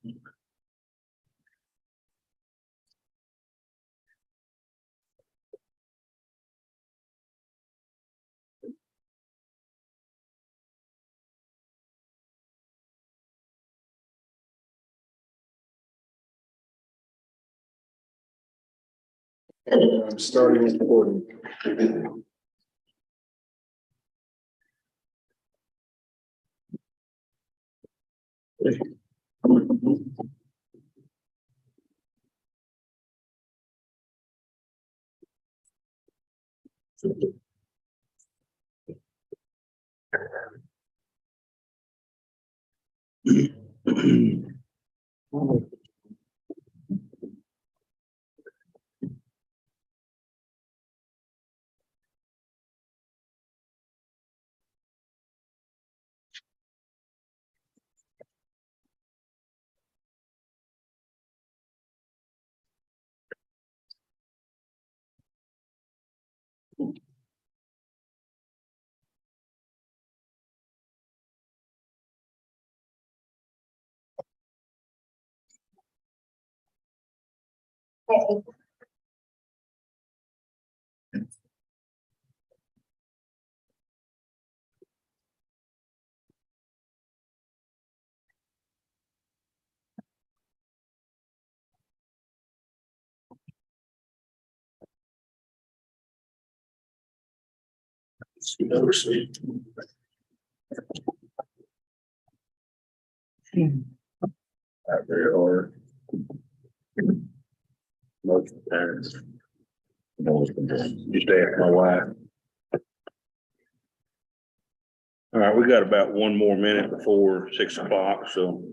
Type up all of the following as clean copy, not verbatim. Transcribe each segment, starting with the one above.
I'm starting recording. Never seen. Not very hard. Most of the parents. Just ask my wife. All right, we got about one more minute before 6 o'clock, so.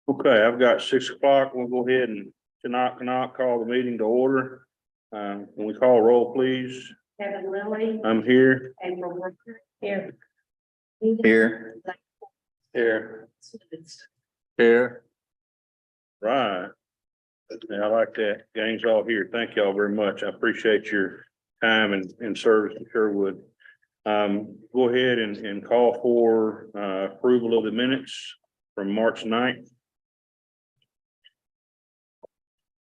Okay, I've got 6 o'clock. We'll go ahead and knock, call the meeting to order. Can we call roll, please? Kevin Lilly. I'm here. April Worker. Here. Here. Here. Right. Yeah, I like that. Gang's all here. Thank y'all very much. I appreciate your time and service to Sherwood. Go ahead and call for approval of the minutes from March 9th.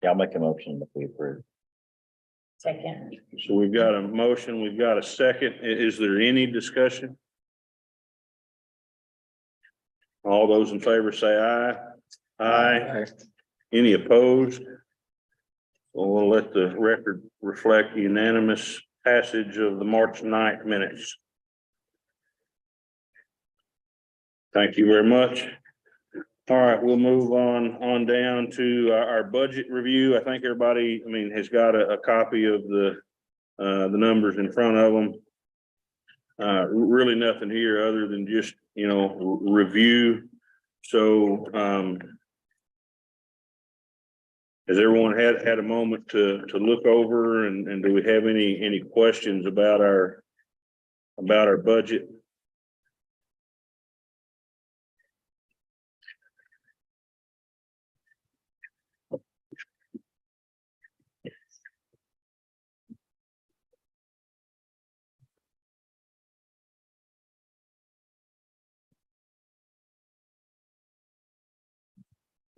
Yeah, I'll make a motion if we approve. Second. So we've got a motion, we've got a second. Is there any discussion? All those in favor say aye. Aye. Any opposed? Well, we'll let the record reflect unanimous passage of the March 9th minutes. Thank you very much. All right, we'll move on down to our budget review. I think everybody, has got a copy of the numbers in front of them. Really nothing here other than just, review. So, has everyone had a moment to look over and do we have any questions about our budget?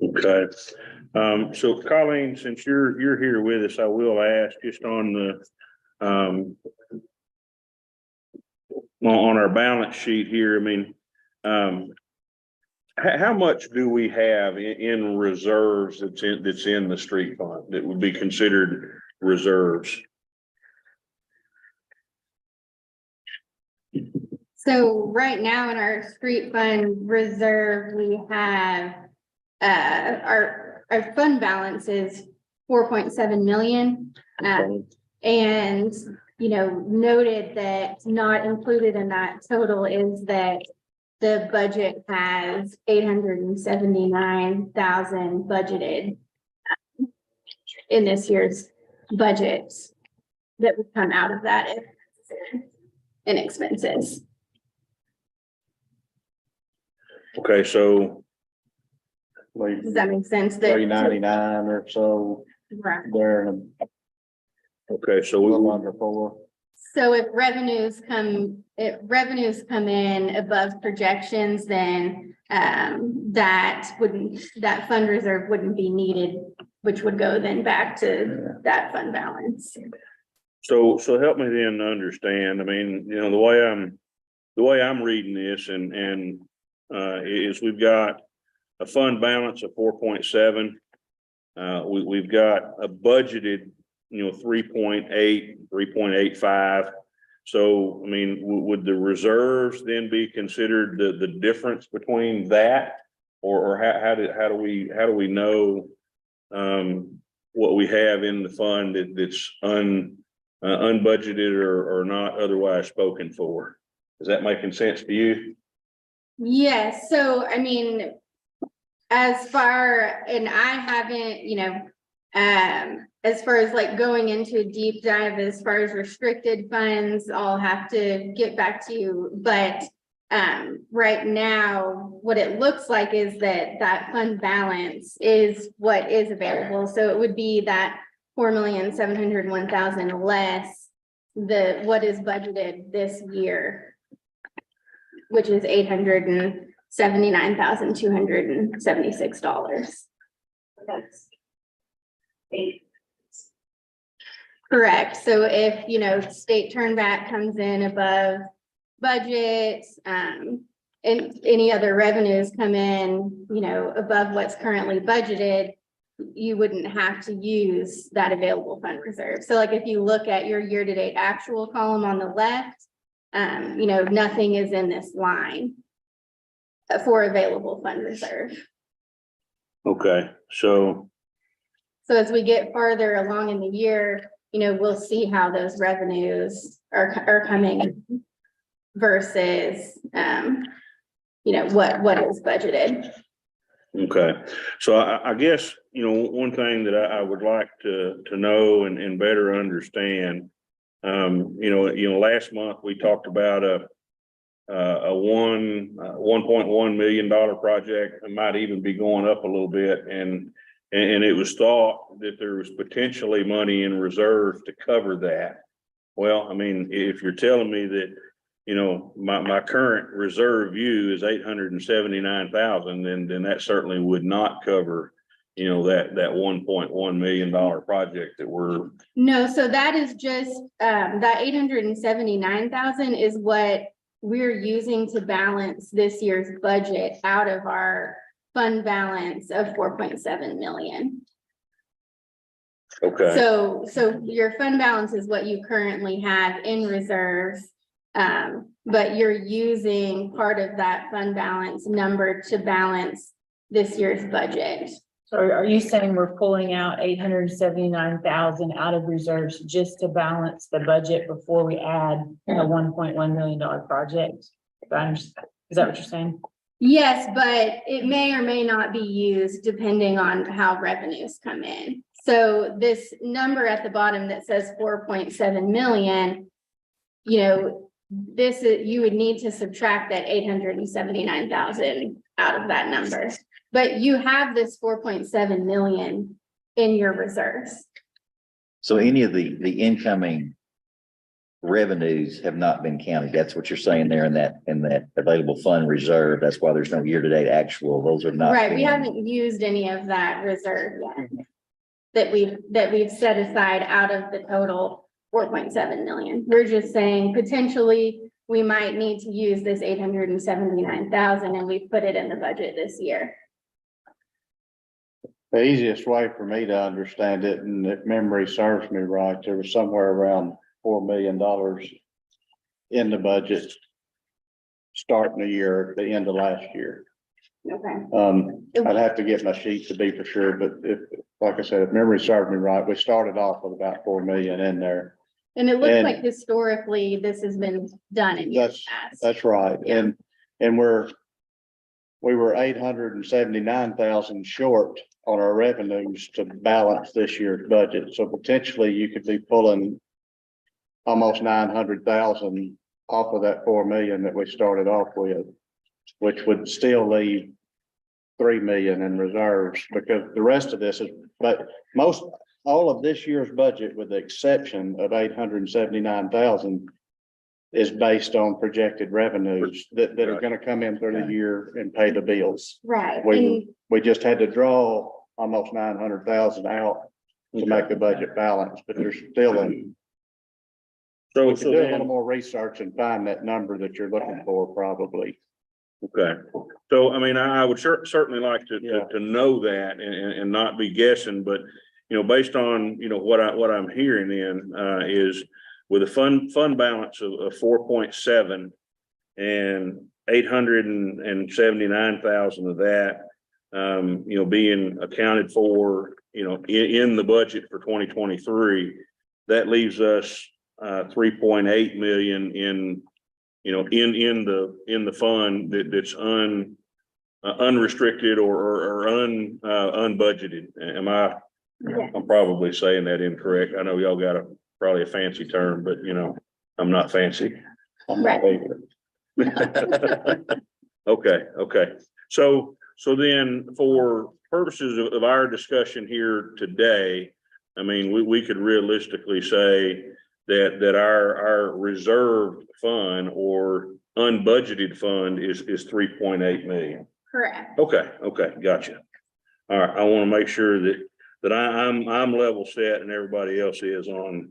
Okay. So Colleen, since you're here with us, I will ask just on the on our balance sheet here. How much do we have in reserves that's in the street fund that would be considered reserves? So right now in our street fund reserve, we have our fund balance is 4.7 million. And, noted that not included in that total is that the budget has 879,000 budgeted in this year's budget that would come out of that in expenses. Okay, so, Does that make sense? That 399 or so, Right. there and okay, so a we little under 4. So if revenues come in above projections, then that fund reserve wouldn't be needed, which would go then back to that fund balance. So help me then understand, I mean, the way I'm reading this and is we've got a fund balance of 4.7. We've got a budgeted, 3.85. So, I mean, would the reserves then be considered the difference between that? Or how do we know what we have in the fund that's unbudgeted or not otherwise spoken for? Is that making sense to you? Yes, so I mean, as far, and I haven't, as far as like going into a deep dive, as far as restricted funds, I'll have to get back to you. But right now, what it looks like is that fund balance is what is available. So it would be that 4,701,000 less what is budgeted this year, which is $879,276. That's eight. Correct. So if, state turnback comes in above budget, and any other revenues come in, above what's currently budgeted, you wouldn't have to use that available fund reserve. So like if you look at your year-to-date actual column on the left, nothing is in this line for available fund reserve. Okay, so as we get farther along in the year, we'll see how those revenues are coming in versus, what is budgeted. okay, so I guess, one thing that I would like to know and better understand, last month we talked about a $1.1 million project. It might even be going up a little bit, and it was thought that there was potentially money in reserve to cover that. Well, I mean, if you're telling me that, my current reserve view is 879,000, then that certainly would not cover, that $1.1 million project that we're. No, so that is just, that 879,000 is what we're using to balance this year's budget out of our fund balance of 4.7 million. Okay. So your fund balance is what you currently have in reserves. But you're using part of that fund balance number to balance this year's budget. So are you saying we're pulling out 879,000 out of reserves just to balance the budget before we add a $1.1 million project? Is that what you're saying? Yes, but it may or may not be used depending on how revenues come in. So this number at the bottom that says 4.7 million, you would need to subtract that 879,000 out of that number. But you have this 4.7 million in your reserves. So any of the incoming revenues have not been counted. That's what you're saying there in that available fund reserve. That's why there's no year-to-date actual. Those are not. Right, we haven't used any of that reserve yet that we've set aside out of the total 4.7 million. We're just saying potentially we might need to use this 879,000 and we put it in the budget this year. The easiest way for me to understand it, and if memory serves me right, there was somewhere around $4 million in the budget starting the year at the end of last year. Okay. I'd have to get my sheet to be for sure, but like I said, if memory serves me right, we started off with about 4 million in there. And it looks And- like historically this has been done in years past. That's right, Yeah. and we were 879,000 short on our revenues to balance this year's budget, so potentially you could be pulling almost 900,000 off of that 4 million that we started off with, which would still leave 3 million in reserves, because the rest of this is, but all of this year's budget, with the exception of 879,000, is based on projected revenues that are gonna come in through the year and pay the bills. Right, We just had to draw almost 900,000 out to make the budget balance, but there's still So, we could so do a little then, more research and find that number that you're looking for, probably. okay. So, I mean, I would certainly like Yeah. to know that and not be guessing, but, you know, based on, you know, what I'm hearing then, is with a fund balance of 4.7 and 879,000 of that, you know, being accounted for, you know, in the budget for 2023, that leaves us 3.8 million in, you know, in the fund that's unrestricted or unbudgeted. I'm probably saying that incorrect. I know y'all got probably a fancy term, but you know, I'm not fancy. I'm not favorite. Okay. So then for purposes of our discussion here today, I mean, we could realistically say that our reserved fund or unbudgeted fund is 3.8 million. correct. Okay, gotcha. All right, I want to make sure that I'm level set and everybody else is on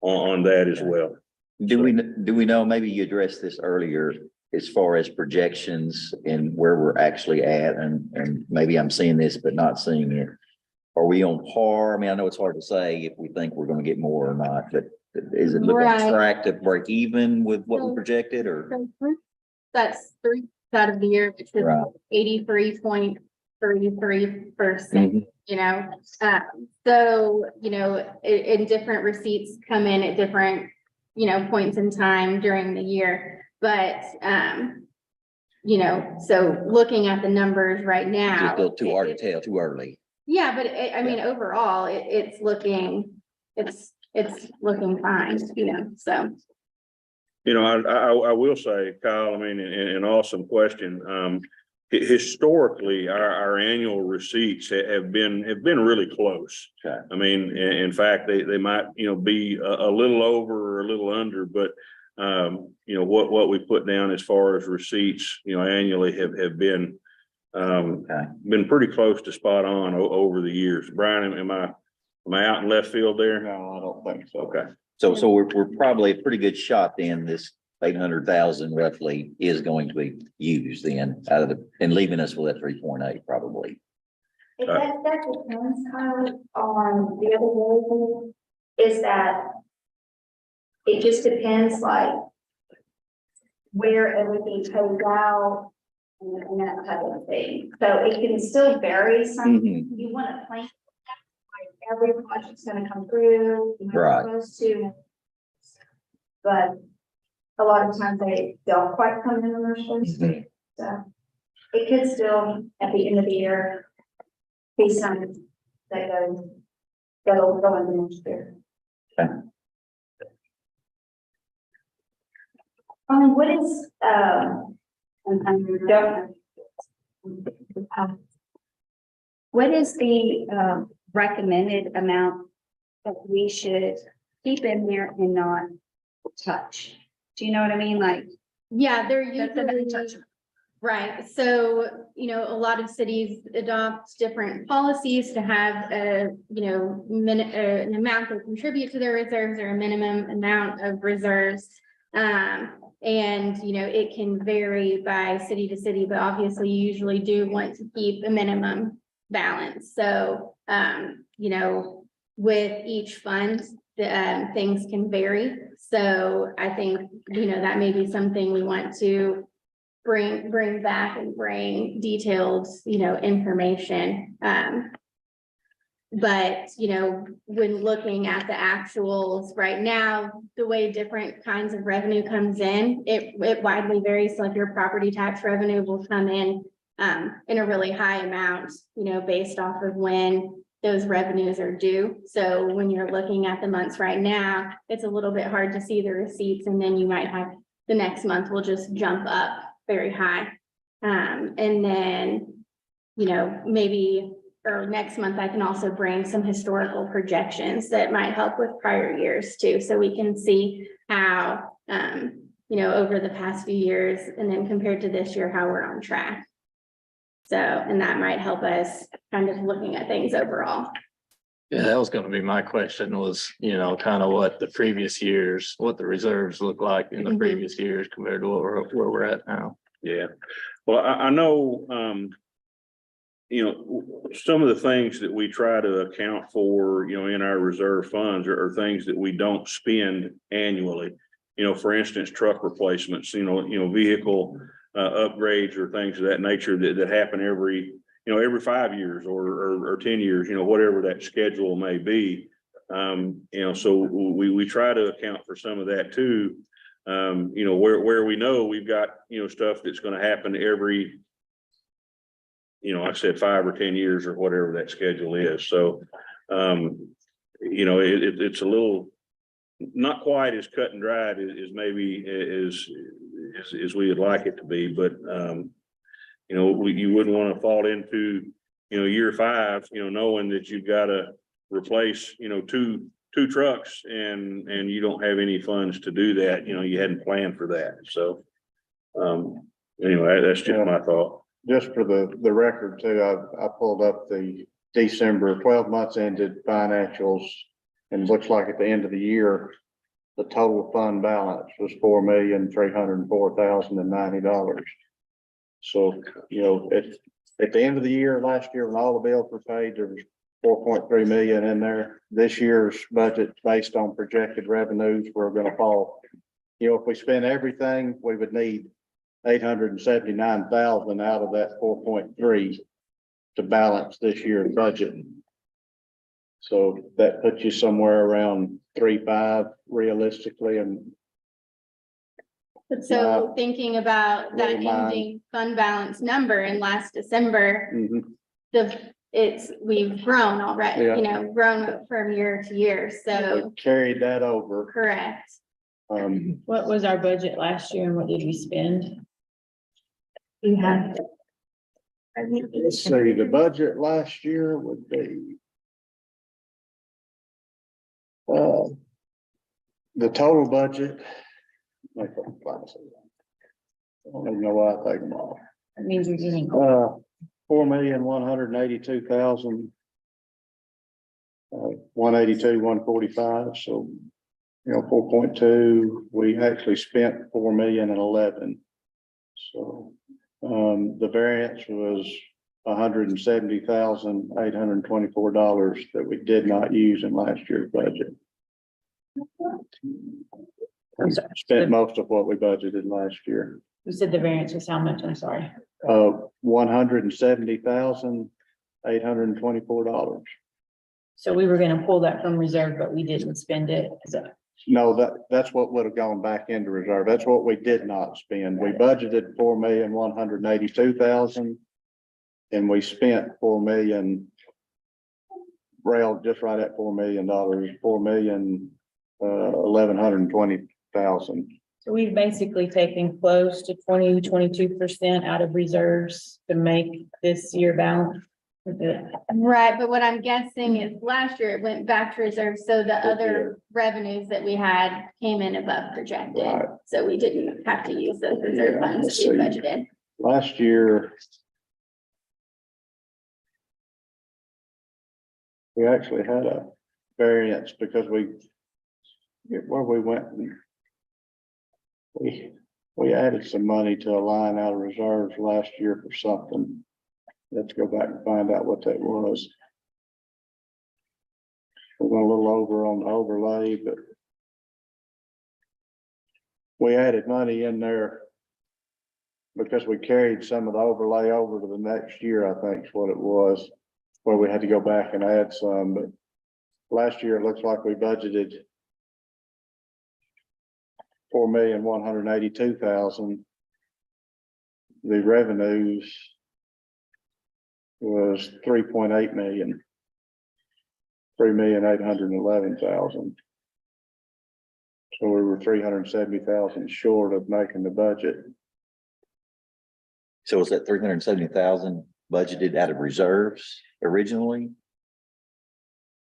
that as well. Do we know, maybe you addressed this earlier, as far as projections and where we're actually at, and maybe I'm seeing this but not seeing it. Are we on par? I mean, I know it's hard to say if we think we're gonna get more or not, but is it looking Right. track to break even with what we projected, or? That's 3 out of the year, which is Right. 83.33%, Mhm. you know? So, you know, in different receipts come in at different, you know, points in time during the year. But, you know, so looking at the numbers right now. Just still too hard to it- tell, too early. Yeah, but I mean, overall, it's looking fine, you know, so. You know, I will say, Kyle, I mean, an awesome question. Historically, our annual receipts have been really close. Okay. I mean, in fact, they might, you know, be a little over or a little under, but you know, what we put down as far as receipts, you know, annually have been been pretty close to spot on over the years. Brian, am I out in left field there? No, I don't think so. Okay. So we're probably a pretty good shot then. This 800,000 roughly is going to be used then and leaving us with that 3.8 probably. That depends, Kyle, on the other variable, is that it just depends like where everything goes out and that type of thing. So it can still vary some, Mhm. you want to plan, like every project's gonna come through, you know, Right. supposed to. But a lot of times they don't quite come in when they're supposed to, so it could still, at the end of the year, be some that'll go in the next year. Okay. What is, what is the, recommended amount that we should keep in there and not touch? Do you know what I mean? Like, Yeah, they're that's an usually, untouchable. right, so, you know, a lot of cities adopt different policies to have a, you know, an amount that contribute to their reserves or a minimum amount of reserves. And, you know, it can vary by city to city, but obviously you usually do want to keep a minimum balance. So, you know, with each fund, things can vary. So I think, you know, that may be something we want to bring back and bring detailed, you know, information. But, you know, when looking at the actuals right now, the way different kinds of revenue comes in, it widely varies. So if your property tax revenue will come in a really high amount, you know, based off of when those revenues are due. So when you're looking at the months right now, it's a little bit hard to see the receipts, and then you might have the next month will just jump up very high. And then, you know, maybe, or next month, I can also bring some historical projections that might help with prior years too. So we can see how, you know, over the past few years and then compared to this year, how we're on track. So, and that might help us kind of looking at things overall. Yeah, that was gonna be my question was, you know, kind of what the previous years, what the reserves look like in the Mhm. previous years compared to where we're at now. Yeah, well, I know, you know, some of the things that we try to account for, you know, in our reserve funds are things that we don't spend annually. You know, for instance, truck replacements, you know, vehicle upgrades or things of that nature that happen every 5 years or 10 years, you know, whatever that schedule may be. You know, so we try to account for some of that too. You know, where we know we've got, you know, stuff that's going to happen every, you know, like I said, 5 or 10 years or whatever that schedule is. So, you know, it's a little, not quite as cut and dried as maybe as we would like it to be, but, you know, you wouldn't want to fall into, you know, year 5, you know, knowing that you've got to replace, you know, two trucks and you don't have any funds to do that. You know, you hadn't planned for that. So, anyway, that's just my thought. Just for the record too, I pulled up the December 12 months ended financials, and it looks like at the end of the year, the total fund balance was $4,304,090. So, you know, at the end of the year, last year, when all the bills were paid, there was 4.3 million in there. This year's budget, based on projected revenues, we're gonna fall. You know, if we spend everything, we would need 879,000 out of that 4.3 to balance this year's budget. So that puts you somewhere around 3.5 realistically, and So thinking about that Never mind. ending fund balance number in last December, mhm, we've grown already, Yeah. you know, grown from year to year. So we carried that over. correct. What was our budget last year and what did we spend? You have. Let's see, the budget last year would be the total budget. I don't even know why I take them off. That means we're getting, 4,182,000. 182,145, so, you know, 4.2, we actually spent 4,011,000. So, the variance was $170,824 that we did not use in last year's budget. I'm sorry, Spent most of what we budgeted last year. you said the variance was how much? I'm sorry. $170,824. So we were gonna pull that from reserve, but we didn't spend it. Is that, No, that's what would have gone back into reserve. That's what we did not spend. We budgeted 4,182,000. And we spent 4 million. Rail just right at $4 million, 4,120,000. so we've basically taken close to 22% out of reserves to make this year balance. Is it? Right, but what I'm guessing is last year it went back to reserve, so the other revenues that we had came in above projected. Right. So we didn't have to use those reserve Yeah, funds let's to be see. budgeted. Last year. We actually had a variance because where we went. We added some money to a line out of reserves last year for something. Let's go back and find out what that was. We went a little over on the overlay, but we added money in there because we carried some of the overlay over to the next year, I think is what it was. where we had to go back and add some, but last year, it looks like we budgeted 4,182,000. The revenues was 3.8 million. 3,811,000. So we were 370,000 short of making the budget. So was that 370,000 budgeted out of reserves originally?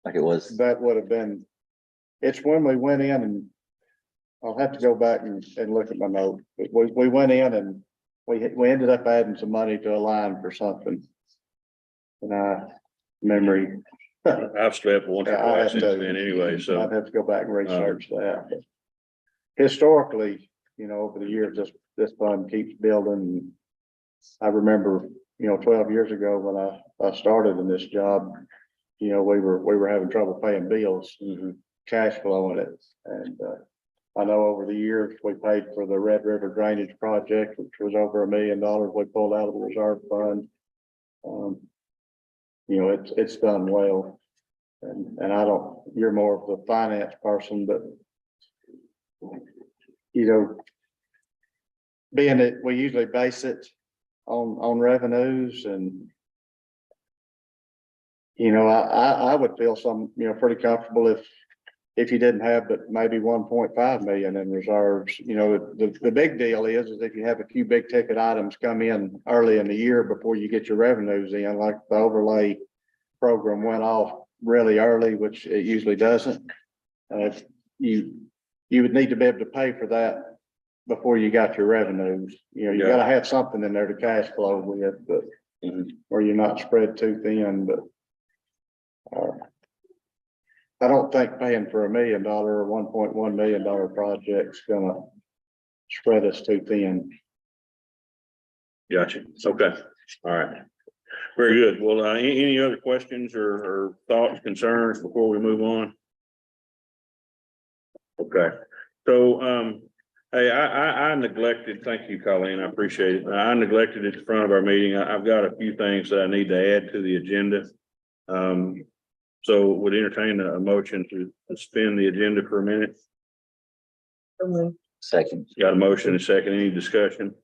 Like it was, That would have been, it's when we went in and I'll have to go back and look at my note, but we went in and we ended up adding some money to a line for something. And memory, I've slept once or Yeah, I twice have since to. then anyway, I'd so, have to go back and research that. But historically, over the years, this fund keeps building. I remember, 12 years ago when I started in this job, we were having trouble paying bills, cash flowing it. And, I know over the years, we paid for the Red River Drainage Project, which was over $1 million. We pulled out of the reserve fund. It's done well. And I don't, you're more of the finance person, but being that we usually base it on revenues and I would feel pretty comfortable if you didn't have but maybe 1.5 million in reserves. The big deal is if you have a few big ticket items come in early in the year before you get your revenues in, like the overlay program went off really early, which it usually doesn't. You would need to be able to pay for that before you got your revenues. You gotta have something in there to cash flow with, but where you're not spread too thin, but I don't think paying for $1 million or $1.1 million project's gonna spread us too thin. gotcha. Okay. All right. Very good. Well, any other questions or thoughts, concerns before we move on? Okay. So, hey, I neglected, thank you, Colleen, I appreciate it. I neglected at the front of our meeting. I've got a few things that I need to add to the agenda. So would entertain a motion to suspend the agenda for a minute. second. Got a motion and a second. Any discussion?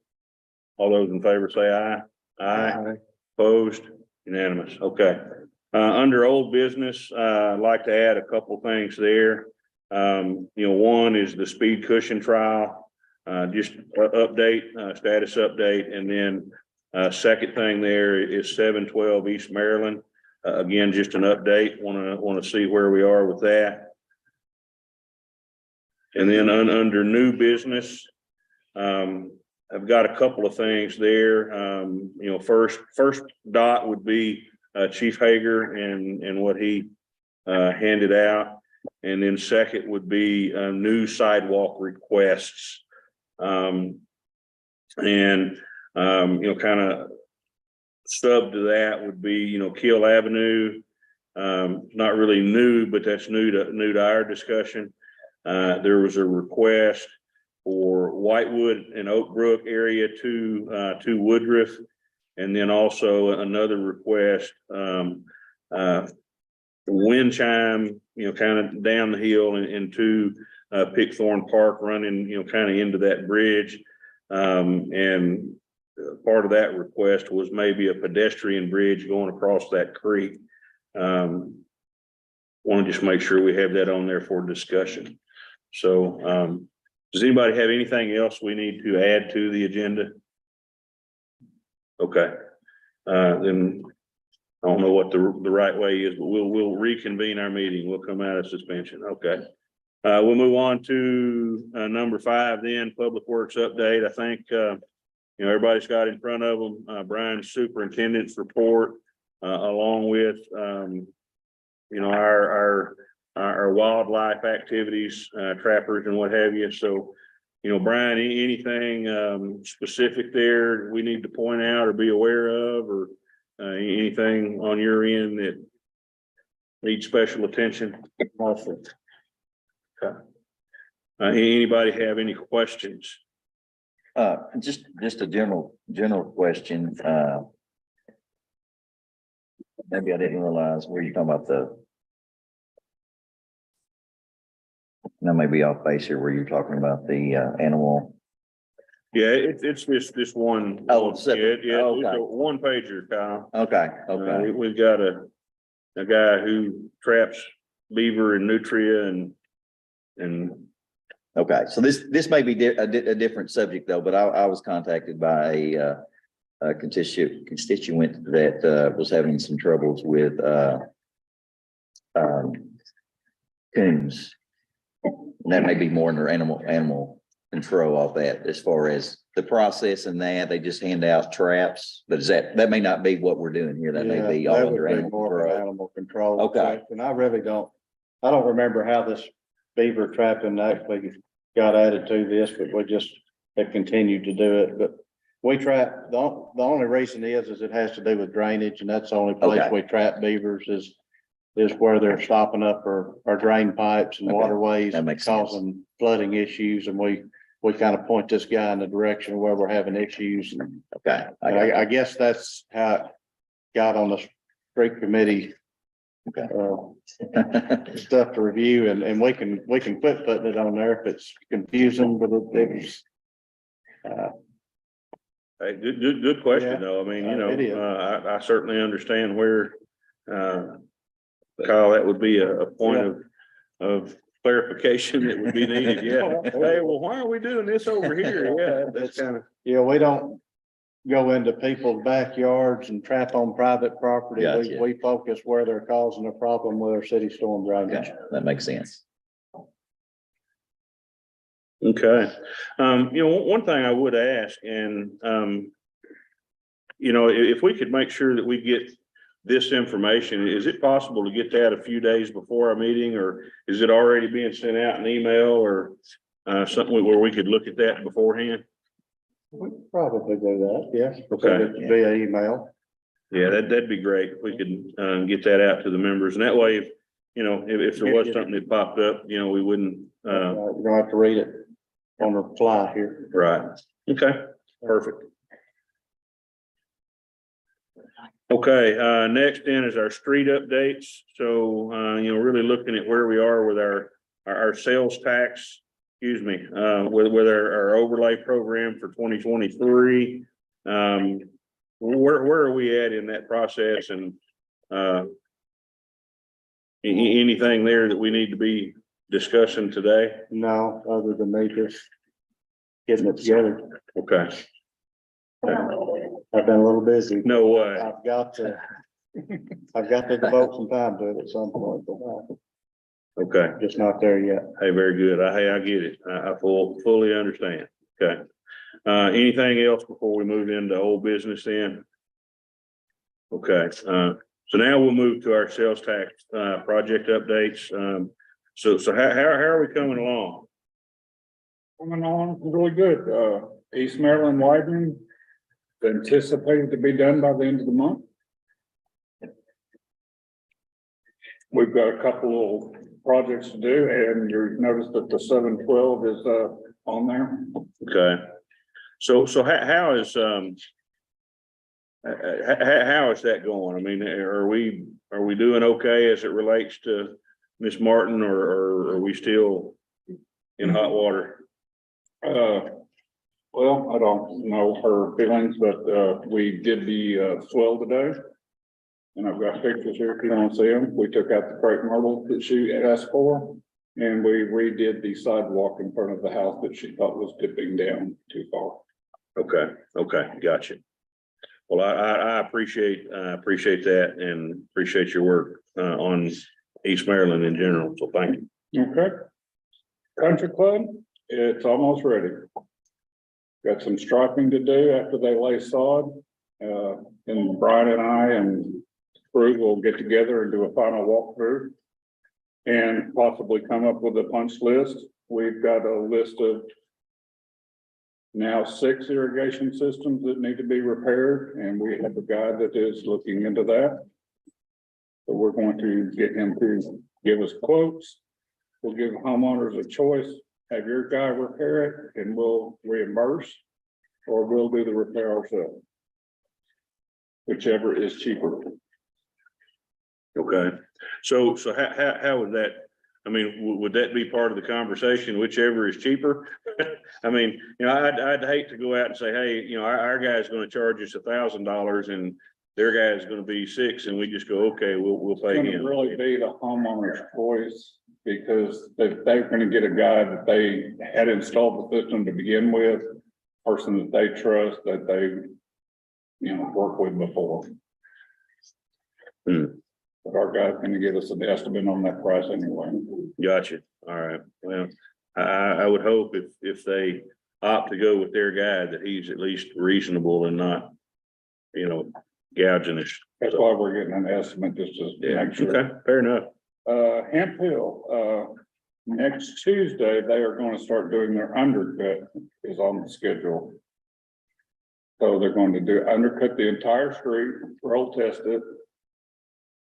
All those in favor say aye. Aye. Opposed? Unanimous. Okay. Under old business, I'd like to add a couple things there. One is the speed cushion trial, just update, status update. And then second thing there is 712 East Maryland. Again, just an update. Want to see where we are with that. And then under new business, I've got a couple of things there. First dot would be Chief Hager and what he handed out. And then second would be new sidewalk requests. Kind of sub to that would be, Keel Avenue. Not really new, but that's new to our discussion. There was a request for Whitewood and Oak Brook area to Woodruff. And then also another request, wind chime, kind of down the hill and into Pickthorn Park running, kind of into that bridge. And part of that request was maybe a pedestrian bridge going across that creek. Want to just make sure we have that on there for discussion. So, does anybody have anything else we need to add to the agenda? Okay. Then I don't know what the right way is, but we'll reconvene our meeting. We'll come out of suspension. Okay. We'll move on to number 5 then, Public Works update. I think, everybody's got in front of them, Brian's superintendent's report, along with, our wildlife activities, trappers and what have you. So, Brian, anything specific there we need to point out or be aware of, or anything on your end that needs special attention? Awesome. Okay. Anybody have any questions? Just a general question. Maybe I didn't realize where you're talking about that may be off base here where you're talking about the animal. Yeah, it's this one. Oh, yeah, separate. yeah, it's Okay. a one pager, Kyle. Okay, We, okay, we've got a guy who traps beaver and nutria and okay. So this may be a different subject though, but I was contacted by a constituent that was having some troubles with coons. And that may be more in their animal control of that, as far as the process and that, they just hand out traps. But that may not be what we're doing here. That may be Yeah, all that under would be animal more of an control. animal control. Okay. And I don't remember how this beaver trapping actually got added to this, but we just have continued to do it, but we trap, the only reason is it has to do with drainage, and that's the only place Okay. we trap beavers is where they're stopping up our drain pipes and Okay, waterways, that makes sense. causing flooding issues, and we kind of point this guy in the direction where we're having issues. And Okay. I guess that's how it got on the street committee Okay. stuff to review, and we can quit putting it on there if it's confusing, but it's hey, good Yeah. question though. I mean, It is. I certainly understand where, Kyle, that would be a point of clarification that would be needed. Yeah. Hey, well, why are we doing this over here? Yeah, that's kind of, Yeah, we don't go into people's backyards and trap on private property. Gotcha. We focus where they're causing a problem with our city storm drainage. Okay, that makes sense. okay. One thing I would ask, and, if we could make sure that we get this information, is it possible to get that a few days before our meeting, or is it already being sent out in email or something where we could look at that beforehand? We could probably do that, yeah. Okay. Via email. Yeah, that'd be great if we could get that out to the members, and that way, if there was something that popped up, we wouldn't. You're gonna have to read it on the fly here. Right. Okay, perfect. Okay, next in is our street updates. So, really looking at where we are with our sales tax, with our overlay program for 2023. Where are we at in that process, and anything there that we need to be discussing today? No, other than me just getting it together. Okay, I've been a little busy. no way. I've got to devote some time to it at some point, but Okay. just not there yet. Hey, very good. I get it. I fully understand. Okay. Anything else before we move into old business then? Okay, so now we'll move to our sales tax, project updates. So how are we coming along? Coming on really good. East Maryland widening is anticipated to be done by the end of the month. We've got a couple of projects to do, and you notice that the 712 is on there. Okay. So how is that going? I mean, are we doing okay as it relates to Miss Martin, or are we still in hot water? Well, I don't know her feelings, but we did the swell today. And I've got pictures here if you want to see them. We took out the crepe myrtle that she asked for, and we redid the sidewalk in front of the house that she thought was dipping down too far. Okay, gotcha. Well, I appreciate that, and appreciate your work on East Maryland in general, so thank you. Okay. Country Club, it's almost ready. Got some striping to do after they lay sod. And Brian and I and crew will get together and do a final walkthrough and possibly come up with a punch list. We've got a list of now 6 irrigation systems that need to be repaired, and we have a guy that is looking into that. So we're going to get him to give us quotes. We'll give homeowners a choice. Have your guy repair it and we'll reimburse, or we'll do the repair ourselves. Whichever is cheaper. Okay, so how would that, I mean, would that be part of the conversation, whichever is cheaper? I mean, you know, I'd hate to go out and say, hey, you know, our guy's gonna charge us $1,000 and their guy's gonna be $6, and we just go, okay, we'll It's pay gonna him. really be the homeowner's choice, because if they're gonna get a guy that they had installed the system to begin with, person that they trust, that they, you know, worked with before. Hmm. But our guy's gonna give us an estimate on that price anyway. Gotcha. All right. Well, I would hope if they opt to go with their guy, that he's at least reasonable and not, you know, gouging us. That's why we're getting an estimate, just to Yeah, make sure. okay, fair enough. Hemp Hill, next Tuesday, they are gonna start doing their undercut is on the schedule. So they're going to undercut the entire street, roll test it.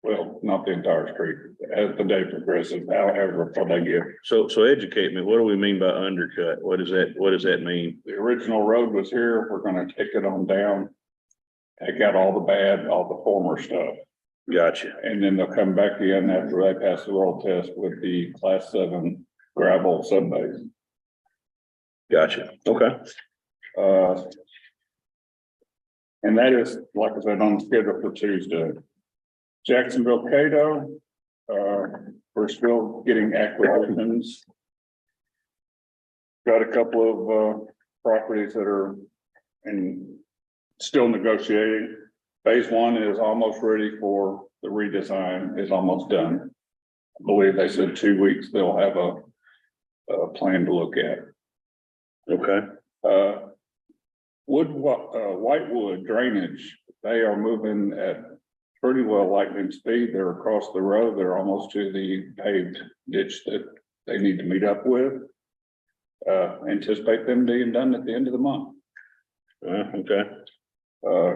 Well, not the entire street, as the day progresses, however, what they get. So educate me, what do we mean by undercut? What does that mean? The original road was here, we're gonna take it on down. Take out all the bad, all the former stuff, Gotcha. and then they'll come back in after they pass the roll test with the class 7 gravel sub-base. Gotcha. Okay. And that is, like I said, on the schedule for Tuesday. Jacksonville Cato, we're still getting acquisitions. Got a couple of, properties that are still negotiating. Phase 1 is almost ready for the redesign, is almost done. I believe they said 2 weeks, they'll have a plan to look at. Okay. Whitewood drainage, they are moving at pretty well lightning speed. They're across the road. They're almost to the paved ditch that they need to meet up with. Anticipate them being done at the end of the month. Okay.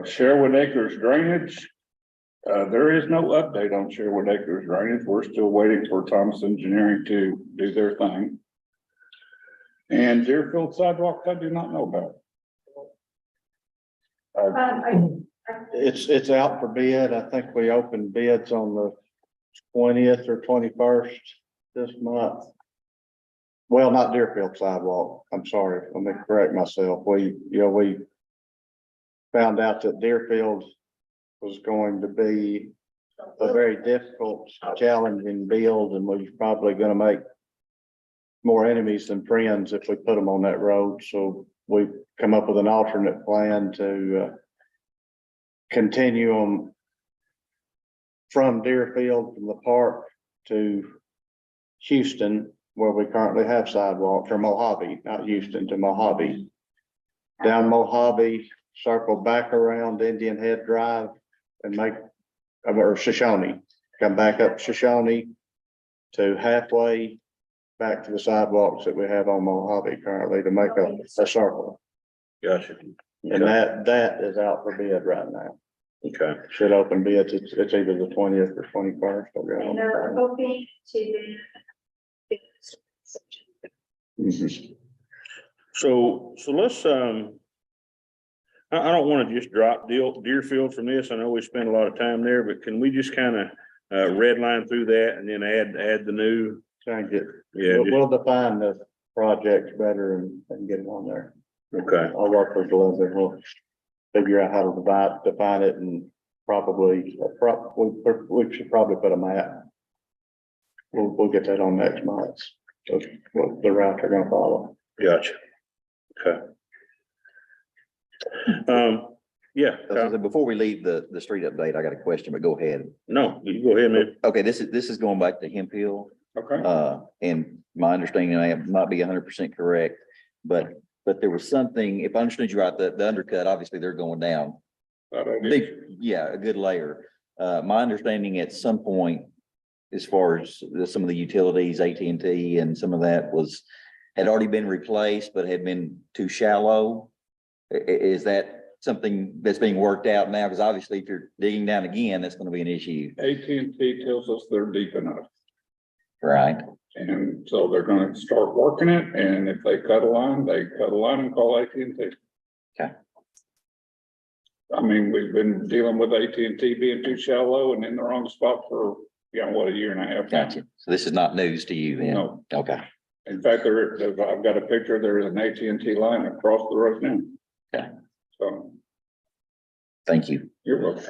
Sherwood Acres drainage. There is no update on Sherwood Acres drainage. We're still waiting for Thomas Engineering to do their thing. And Deerfield sidewalks, I do not know about. It's out for bid. I think we opened bids on the 20th or 21st this month. Well, not Deerfield sidewalk. I'm sorry. Let me correct myself. We found out that Deerfield was going to be a very difficult, challenging build, and we're probably gonna make more enemies than friends if we put them on that road. So we've come up with an alternate plan to continue them from Deerfield, from the park to Houston, where we currently have sidewalks, or Mojave, not Houston, to Mojave. Down Mojave, circle back around Indian Head Drive and or Shoshone, come back up Shoshone to halfway back to the sidewalks that we have on Mojave currently to make a circle. Gotcha. And that is out for bid right now. Okay. Should open bids. It's either the 20th or 21st. And they're hoping to do. Mhm. So let's, I don't want to just drop Deerfield from this. I know we spend a lot of time there, but can we just kind of red line through that and then add the new? Change it. Yeah. We'll define the projects better and get them on there. Okay. I'll work with Leslie. We'll figure out how to define it, and probably, we should probably put a map. We'll get that on next month. So what the route they're gonna follow. Gotcha. Okay. Yeah. Before we leave the street update, I got a question, but go ahead. No, you go ahead, man. Okay, this is going back to Hemp Hill. Okay. And my understanding, I might be 100% correct, but there was something, if I understood you right, the undercut, obviously they're going down. Yeah, a good layer. My understanding at some point, as far as some of the utilities, AT&T and some of that had already been replaced, but had been too shallow. Is that something that's being worked out now? Because obviously if you're digging down again, that's going to be an issue. AT&T tells us they're deep enough. Right. And so they're gonna start working it, and if they cut a line, they cut a line and call AT&T. Okay. I mean, we've been dealing with AT&T being too shallow and in the wrong spot for, what, a year and a half. now. Gotcha. So this is not news to you then? No. Okay, In fact, I've got a picture, there's an AT&T line across the road now. Okay. So, thank you. you're welcome.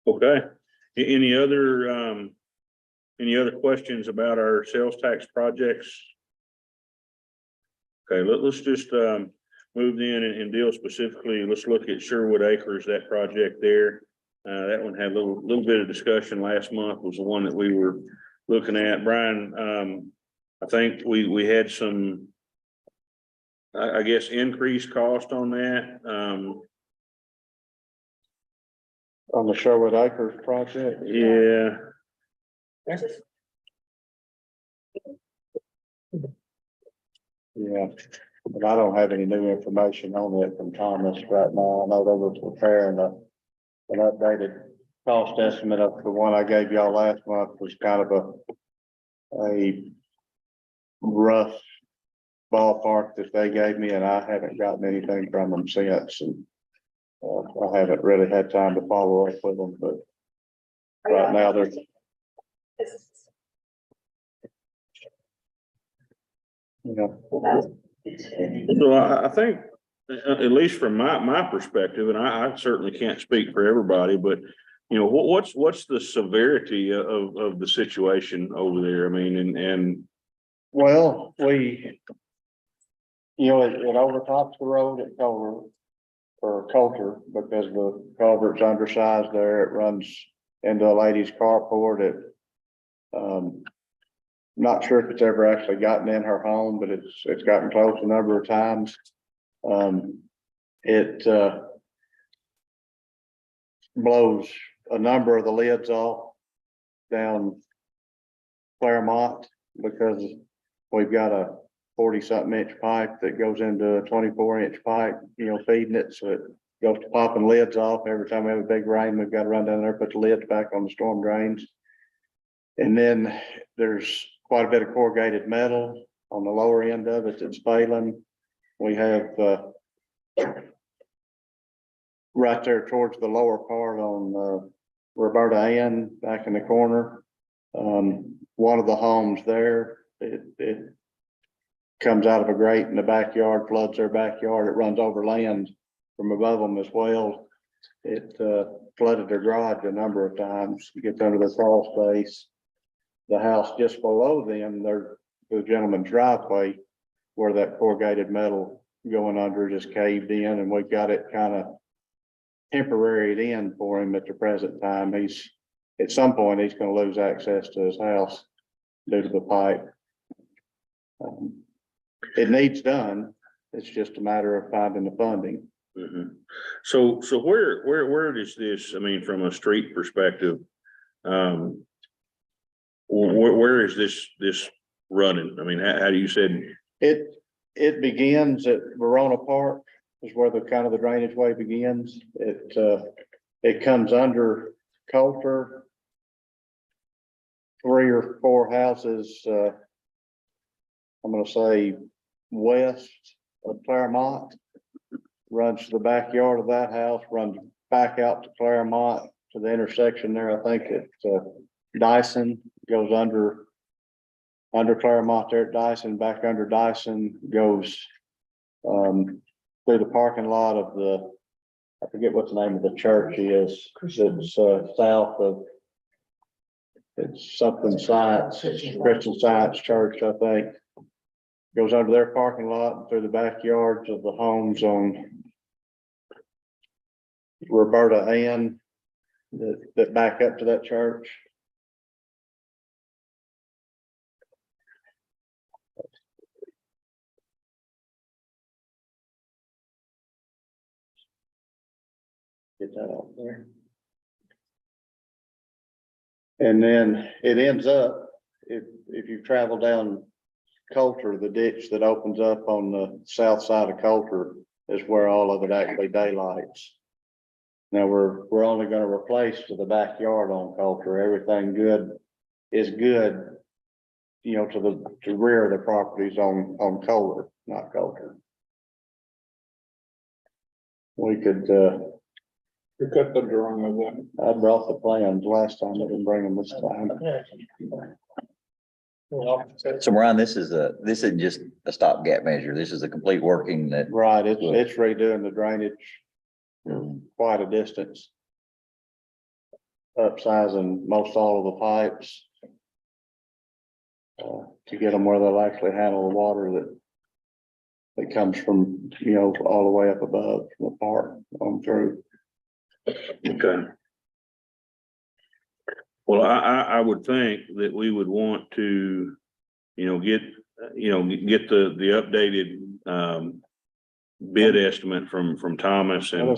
Okay. Any other questions about our sales tax projects? Okay, let's just, move in and deal specifically. Let's look at Sherwood Acres, that project there. That one had a little bit of discussion last month, was the one that we were looking at. Brian, I think we had some, I guess, increased cost on that. On the Sherwood Acres project. Yeah. Yeah, but I don't have any new information on it from Thomas right now. I know they were preparing an updated cost estimate of the one I gave y'all last month was kind of a rough ballpark that they gave me, and I haven't gotten anything from them since, and I haven't really had time to follow up with them, but right now they're. So I think, at least from my perspective, and I certainly can't speak for everybody, but what's the severity of the situation over there? I mean, and Well, it overtops the road at Coulter because the culvert's undersized there. It runs into a lady's carport. Not sure if it's ever actually gotten in her home, but it's gotten close a number of times. It blows a number of the lids off down Claremont because we've got a 40-something inch pipe that goes into a 24-inch pipe, feeding it. So it goes to popping lids off. Every time we have a big rain, we've got to run down there, put the lids back on the storm drains. And then there's quite a bit of corrugated metal on the lower end of it that's failing. We have right there towards the lower part on Roberta Ann back in the corner. One of the homes there, it comes out of a grate in the backyard, floods their backyard. It runs over land from above them as well. It flooded their garage a number of times. It gets under the crawl space. The house just below them, the gentleman's driveway, where that corrugated metal going under just caved in, and we've got it kind of temporaried in for him at the present time. At some point, he's going to lose access to his house due to the pipe. It needs done. It's just a matter of finding the funding. mhm. So where does this, I mean, from a street perspective, where is this running? I mean, how do you said? It begins at Verona Park is where the kind of the drainage way begins. It comes under Coulter. 3 or 4 houses, I'm gonna say west of Claremont. Runs to the backyard of that house, runs back out to Claremont to the intersection there. I think it's Dyson, goes under Claremont there at Dyson, back under Dyson, goes through the parking lot of I forget what the name of the church is. It's south of, it's something Science, Christian Science Church, I think. Goes under their parking lot and through the backyards of the homes on Roberta Ann that back up to that church. Get that out there. And then it ends up, if you travel down Coulter, the ditch that opens up on the south side of Coulter is where all of it actually daylights. Now we're only going to replace to the backyard on Coulter. Everything good is good, to the rear of the properties on Coulter, not Coulter. we could, You cut the drawing of that. I brought the plans last time, I didn't bring them this time. So Brian, this isn't just a stopgap measure. This is a complete working that, Right, it's redoing the drainage quite a distance. Upsizing most all of the pipes. To get them where they'll actually handle the water that comes from, all the way up above from the park on through. Okay. Well, I would think that we would want to, get the updated, bid estimate from Thomas and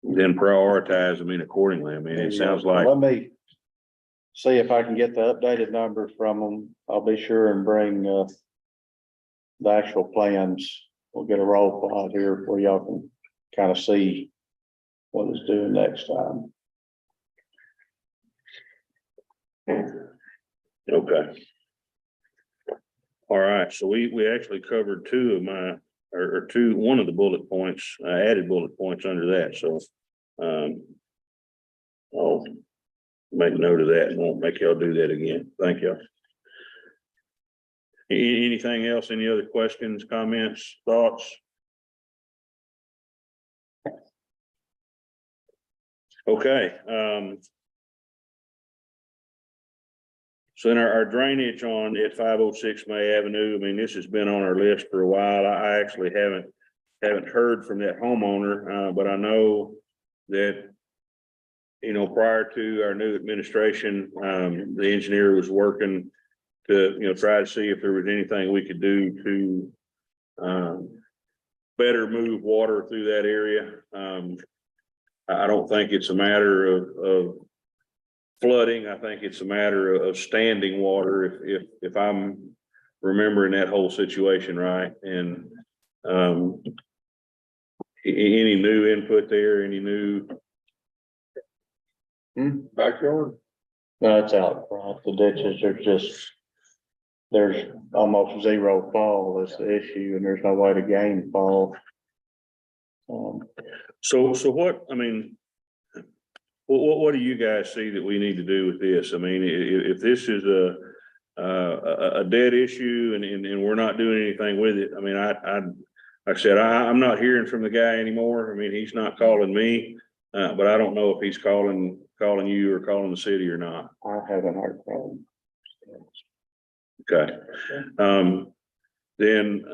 then prioritize, accordingly. It sounds like, Let me see if I can get the updated numbers from them. I'll be sure and bring, the actual plans. We'll get a roll plot here where y'all can kind of see what it's doing next time. okay. All right, so we actually covered two of my, or one of the bullet points, added bullet points under that, so. I'll make note of that and won't make y'all do that again. Thank y'all. Anything else? Any other questions, comments, thoughts? Okay, so in our drainage at 506 May Avenue, this has been on our list for a while. I actually haven't heard from that homeowner, but I know that, prior to our new administration, the engineer was working to, try to see if there was anything we could do to better move water through that area. I don't think it's a matter of flooding. I think it's a matter of standing water, if I'm remembering that whole situation right. And any new input there, any new? Backyard. No, it's out front. The ditches are there's almost zero fall is the issue, and there's no way to gain fall. So what, what do you guys see that we need to do with this? If this is a dead issue and we're not doing anything with it, like I said, I'm not hearing from the guy anymore. He's not calling me, but I don't know if he's calling you or calling the city or not. I haven't heard from him. Okay. Then,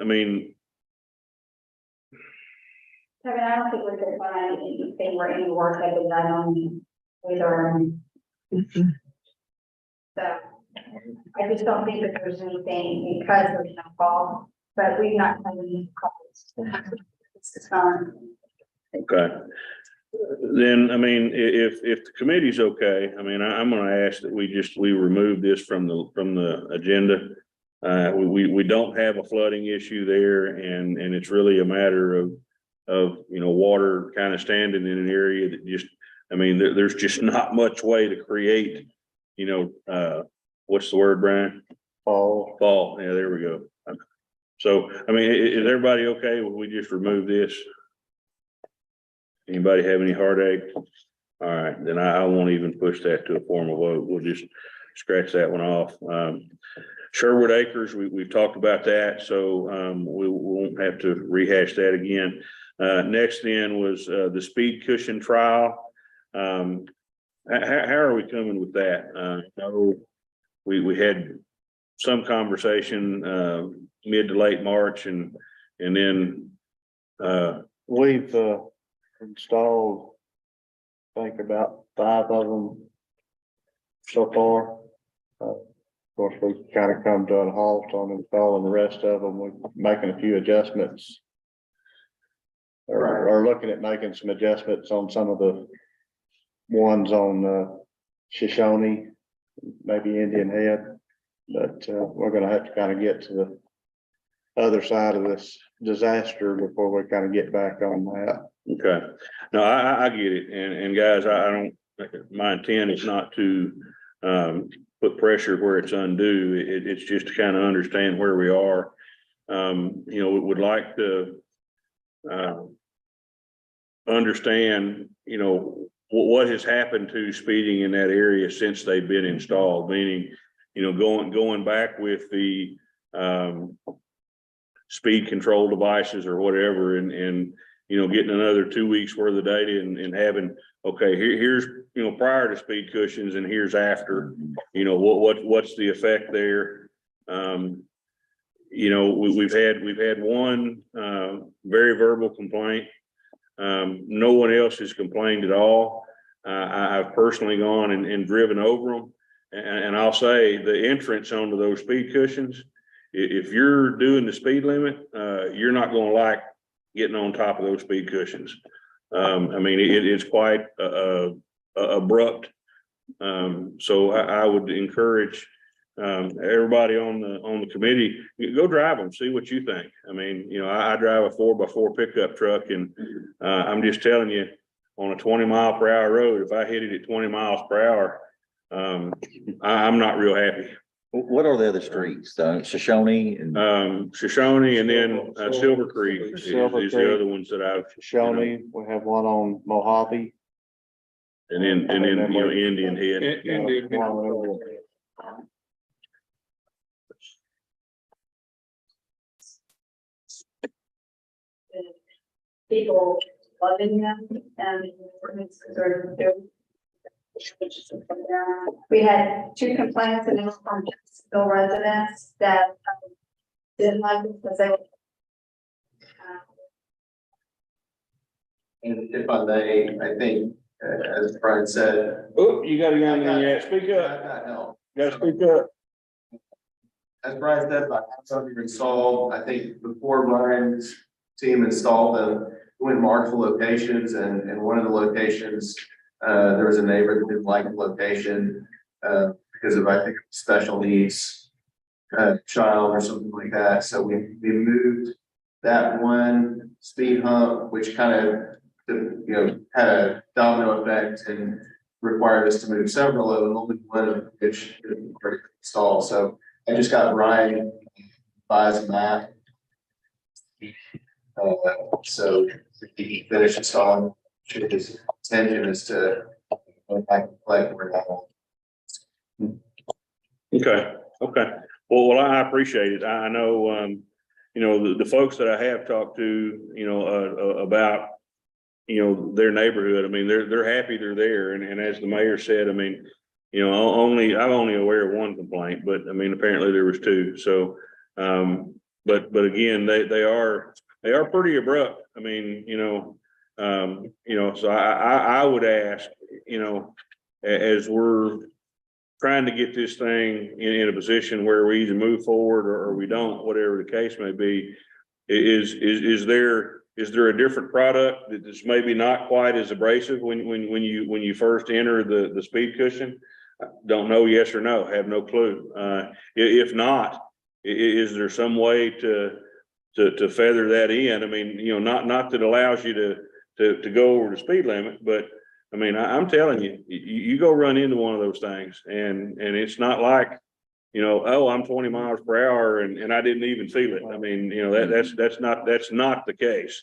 Kevin, I don't think we could find anything where any work had been done on either. So I just don't think that there's anything because there's no fall, but we've not had any calls. It's fine. okay. Then, if the committee's okay, I'm gonna ask that we remove this from the agenda. We don't have a flooding issue there, and it's really a matter of water kind of standing in an area that just, there's just not much way to create, what's the word, Brian? Fall. Yeah, there we go. So, is everybody okay? Will we just remove this? Anybody have any heartache? All right, then I won't even push that to a formal vote. We'll just scratch that one off. Sherwood Acres, we've talked about that, so we won't have to rehash that again. Next then was the speed cushion trial. How are we coming with that? We had some conversation mid to late March, and then We've installed, I think, about 5 of them so far. Of course, we've kind of come to a halt on installing the rest of them. We're making a few adjustments. Or looking at making some adjustments on some of the ones on Shoshone, maybe Indian Head. But we're gonna have to kind of get to the other side of this disaster before we kind of get back on that. okay, no, I get it, and guys, I don't. My intent is not to put pressure where it's undue. It's just to kind of understand where we are. We would like to understand, you know, what has happened to speeding in that area since they've been installed, meaning, you know, going back with the, speed control devices or whatever, and, you know, getting another 2 weeks worth of data and having, okay, here's, you know, prior to speed cushions and here's after, you know, what's the effect there? You know, we've had one, very verbal complaint. No one else has complained at all. I've personally gone and driven over them. And I'll say the entrance onto those speed cushions, if you're doing the speed limit, you're not gonna like getting on top of those speed cushions. I mean, it's quite abrupt. So I would encourage everybody on the committee, go drive them, see what you think. I mean, you know, I drive a 4x4 pickup truck, and I'm just telling you, on a 20-mile-per-hour road, if I hit it at 20 miles per hour, I'm not real happy. What are the other streets? Shoshone and Shoshone, and then Silver Creek is the other ones that I've, Shawnee, we have one on Mojave. and then, you know, Indian Head. People loving them and it's sort of. We had 2 complaints, and it was from Jacksonville residents that didn't like it because they were. And if I may, I think, as Brian said. Oh, you got a young man yet, speak I've up, got help. gotta speak up. As Brian said, about something installed, I think before Brian's team installed them, we went and marked the locations, and one of the locations, there was a neighbor that didn't like the location, because of, I think, special needs, child or something like that. So we moved that one speed hump, which kind of, you know, had a domino effect and required us to move several of them, only one of which didn't already install. So I just got Brian buys map. So he finished installing, his intention is to go back and play where that. Okay. Well, I appreciate it. I know, you know, the folks that I have talked to, you know, about, you know, their neighborhood. I mean, they're happy they're there. And as the mayor said, I mean, you know, I'm only aware of one complaint, but I mean, apparently there was 2. So, but again, they are pretty abrupt. I mean, you know, so I would ask, you know, as we're trying to get this thing in a position where we either move forward or we don't, whatever the case may be, is there a different product that's maybe not quite as abrasive when you first enter the speed cushion? Don't know, yes or no, have no clue. If not, is there some way to feather that in? I mean, you know, not that allows you to go over the speed limit, but I mean, I'm telling you, you go run into one of those things, and it's not like, you know, oh, I'm 20 miles per hour and I didn't even feel it. I mean, you know, that's not the case.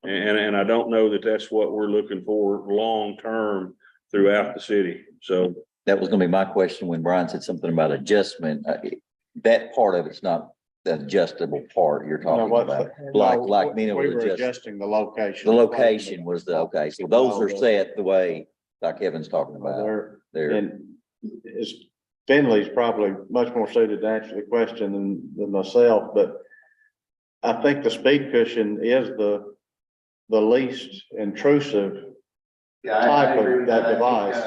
And I don't know that that's what we're looking for long-term throughout the city. So that was gonna be my question when Brian said something about adjustment. That part of it's not the adjustable part you're talking about. Like being able We to were adjust. adjusting the location. The location was the, okay, so those are set the way like Kevin's talking about. There. And it's, Finley's probably much more suited to answer the question than myself, but I think the speed cushion is the least intrusive Yeah, type I agree of with that I think, device.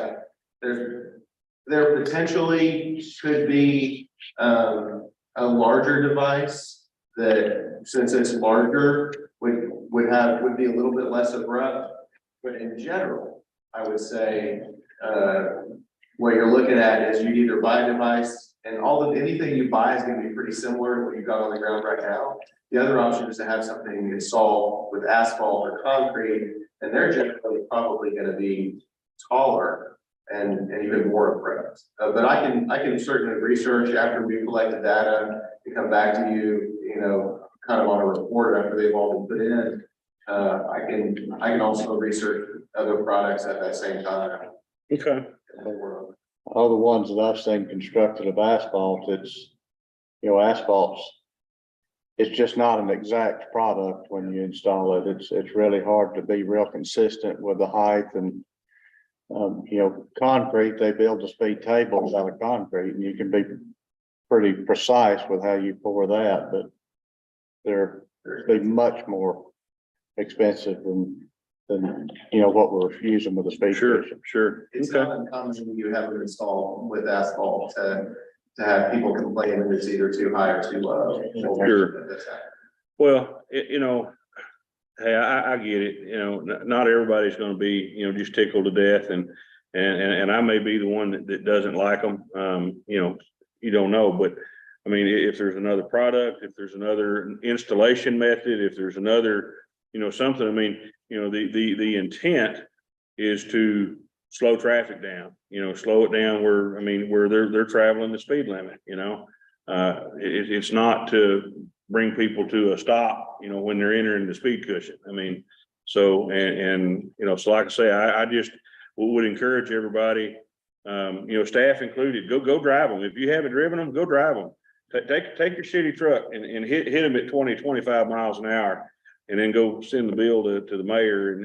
There potentially could be, a larger device that, since it's larger, would be a little bit less abrupt. But in general, I would say, what you're looking at is you either buy a device, and anything you buy is gonna be pretty similar to what you've got on the ground right now. The other option is to have something installed with asphalt or concrete, and they're generally probably gonna be taller and even more abrupt. But I can certainly research after we collect the data and come back to you, you know, kind of on a report after they've all been put in. I can also research other products at that same time. Okay, All the ones that I've seen constructed of asphalt, it's, asphalt's, it's just not an exact product when you install it. It's really hard to be real consistent with the height and, concrete, they build the speed tables out of concrete and you can be pretty precise with how you pour that, but they're much more expensive than what we're using with the speed sure, cushion. sure. It's Okay. not uncommon when you have it installed with asphalt to have people complain that it's either too high or too low. Sure. Well, hey, I get it, not everybody's gonna be, just tickled to death and I may be the one that doesn't like them. You don't know, but I mean, if there's another product, if there's another installation method, if there's another, something, I mean, the intent is to slow traffic down, slow it down where they're traveling the speed limit, it's not to bring people to a stop, when they're entering the speed cushion. I mean, so, so like I say, I just would encourage everybody, staff included, go drive them. If you haven't driven them, go drive them. Take your city truck and hit them at 20, 25 miles an hour and then go send the bill to the mayor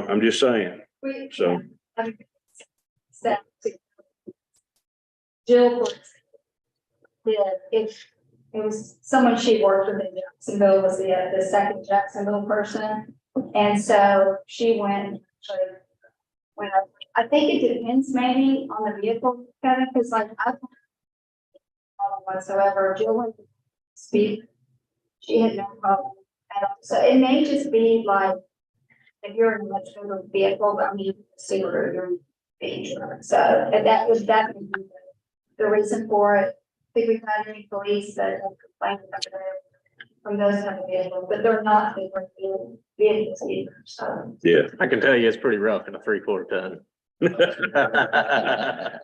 I'm just saying, so. Jill was, if it was someone she worked with in Jacksonville, was the second Jacksonville person. And so she went, I think it depends maybe on the vehicle, Kevin, because like I don't whatsoever. Jill went to speed. She had no problem at all. So it may just be like if you're in a much bigger vehicle, I mean, super, you're being so that would be the reason for it. I think we've had any police that have complained about it from those type of vehicles, but they're not bigger vehicles either. So Yeah. I can tell you it's pretty rough in a 3/4 ton.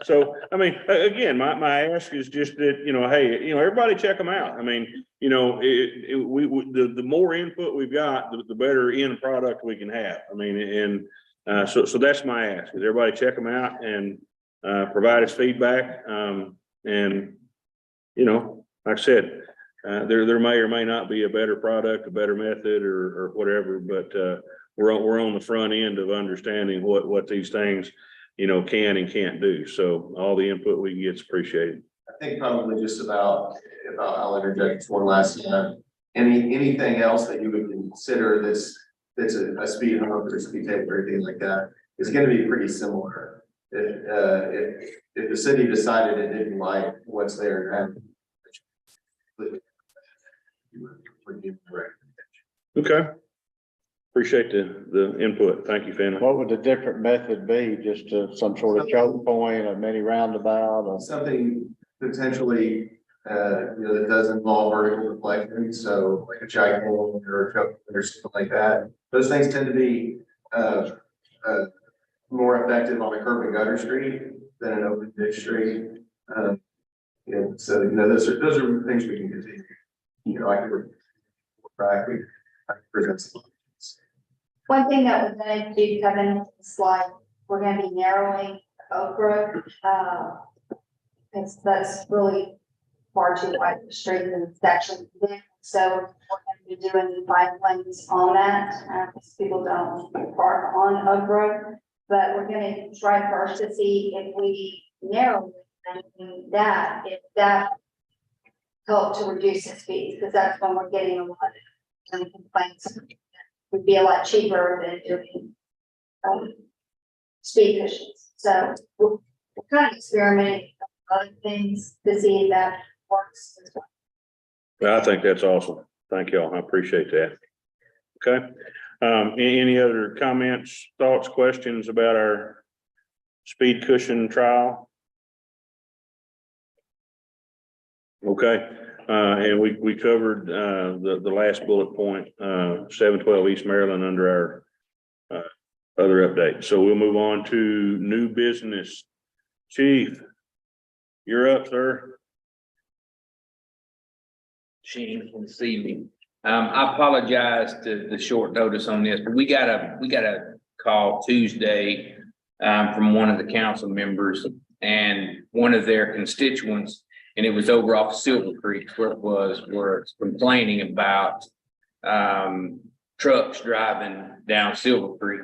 So, I mean, again, my ask is just that, hey, everybody check them out. I mean, the more input we've got, the better end product we can have. I mean, and so that's my ask, is everybody check them out and provide us feedback. And, like I said, there may or may not be a better product, a better method or whatever, but we're on the front end of understanding what these things, can and can't do. So all the input we get is appreciated. I think probably just about, if I'll interject one last time. Anything else that you would consider that's a speed hump or a speed table or anything like that is going to be pretty similar. If the city decided it didn't like what's there, Okay. Appreciate the input. Thank you, Finn. What would the different method be? Just some sort of choke point, a mini roundabout, or something potentially, that does involve vertical deflection, so like a cycle or a choke or something like that. Those things tend to be more effective on a curb and gutter street than an open ditch street. So those are things we can continue. I can present some. one thing that we're going to do, Kevin, is like we're going to be narrowing Oak Grove. That's really far too wide of a street and it's actually big. So we're going to be doing 5 lanes on that because people don't park on Oak Grove. But we're going to try first to see if we narrow that, if that help to reduce the speed, because that's when we're getting a lot of complaints. Would be a lot cheaper than doing speed cushions. So we're kind of experimenting with other things to see if that works as well. Well, I think that's awesome. Thank y'all. I appreciate that. Okay. Any other comments, thoughts, questions about our speed cushion trial? Okay. And we covered the last bullet point, 712 East Maryland under our other update. So we'll move on to new business. Chief, you're up, sir. She can see me. I apologize to the short notice on this, but we got a call Tuesday from one of the council members and one of their constituents, and it was over off Silver Creek where it was, were complaining about trucks driving down Silver Creek.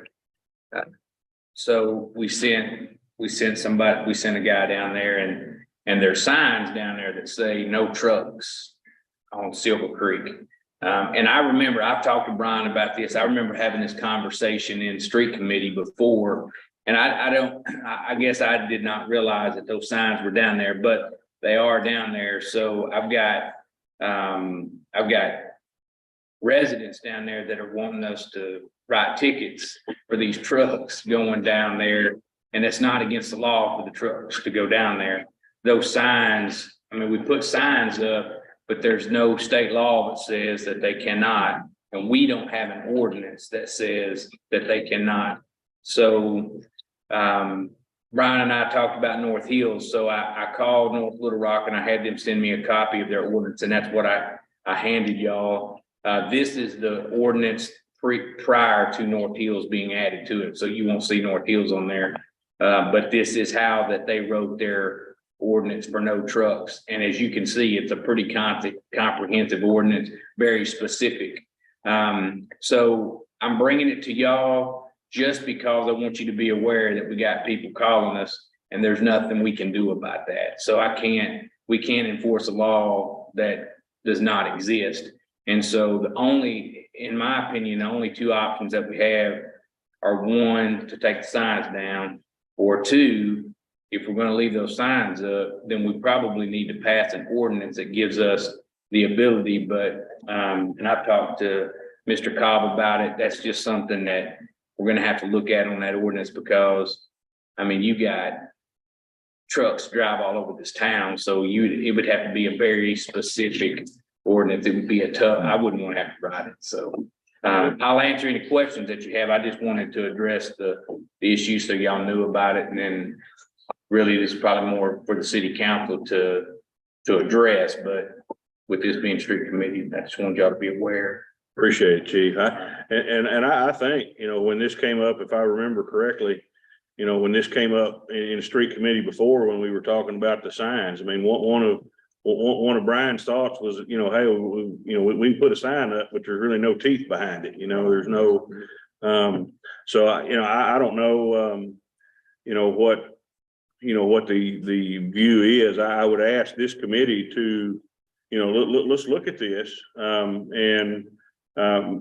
So we sent a guy down there and there's signs down there that say no trucks on Silver Creek. And I remember, I've talked to Brian about this. I remember having this conversation in street committee before. And I guess I did not realize that those signs were down there, but they are down there. So I've got residents down there that are wanting us to write tickets for these trucks going down there. And it's not against the law for the trucks to go down there. Those signs, I mean, we put signs up, but there's no state law that says that they cannot, and we don't have an ordinance that says that they cannot. So, Brian and I talked about North Hills, so I called North Little Rock and I had them send me a copy of their ordinance, and that's what I handed y'all. This is the ordinance prior to North Hills being added to it, so you won't see North Hills on there. But this is how that they wrote their ordinance for no trucks. And as you can see, it's a pretty comprehensive ordinance, very specific. So I'm bringing it to y'all just because I want you to be aware that we got people calling us and there's nothing we can do about that. So we can't enforce a law that does not exist. And so in my opinion, the only two options that we have are one, to take the signs down, or two, if we're going to leave those signs up, then we probably need to pass an ordinance that gives us the ability. But, and I've talked to Mr. Cobb about it. That's just something that we're going to have to look at on that ordinance, because, I mean, you got trucks drive all over this town. So it would have to be a very specific ordinance. It would be I wouldn't want to have to write it. So I'll answer any questions that you have. I just wanted to address the issue so y'all knew about it. And then really, this is probably more for the city council to address, but with this being street committee, I just wanted y'all to be aware. Appreciate it, Chief. I think, when this came up, if I remember correctly, when this came up in street committee before, when we were talking about the signs, I mean, one of Brian's thoughts was, hey, we can put a sign up, but there's really no teeth behind it. There's no, so I don't know, what the view is. I would ask this committee to, let's look at this, and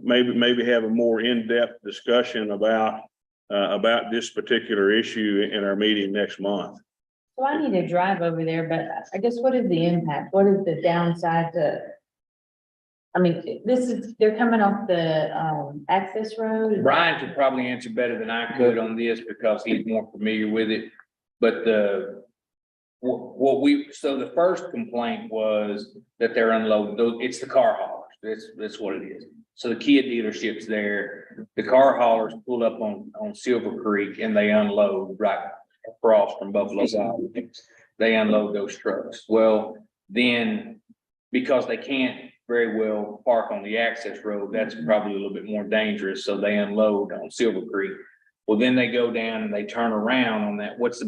maybe have a more in-depth discussion about this particular issue in our meeting next month. So I need to drive over there, but I guess what is the impact? What is the downside to? I mean, they're coming off the access road. Brian could probably answer better than I could on this because he's more familiar with it. But the first complaint was that they're unloading. It's the car haulers. That's what it is. So the Kia dealership's there. The car haulers pull up on Silver Creek and they unload right across from Buffalo South. They unload those trucks. Well, then because they can't very well park on the access road, that's probably a little bit more dangerous. So they unload on Silver Creek. Well, then they go down and they turn around on that. What's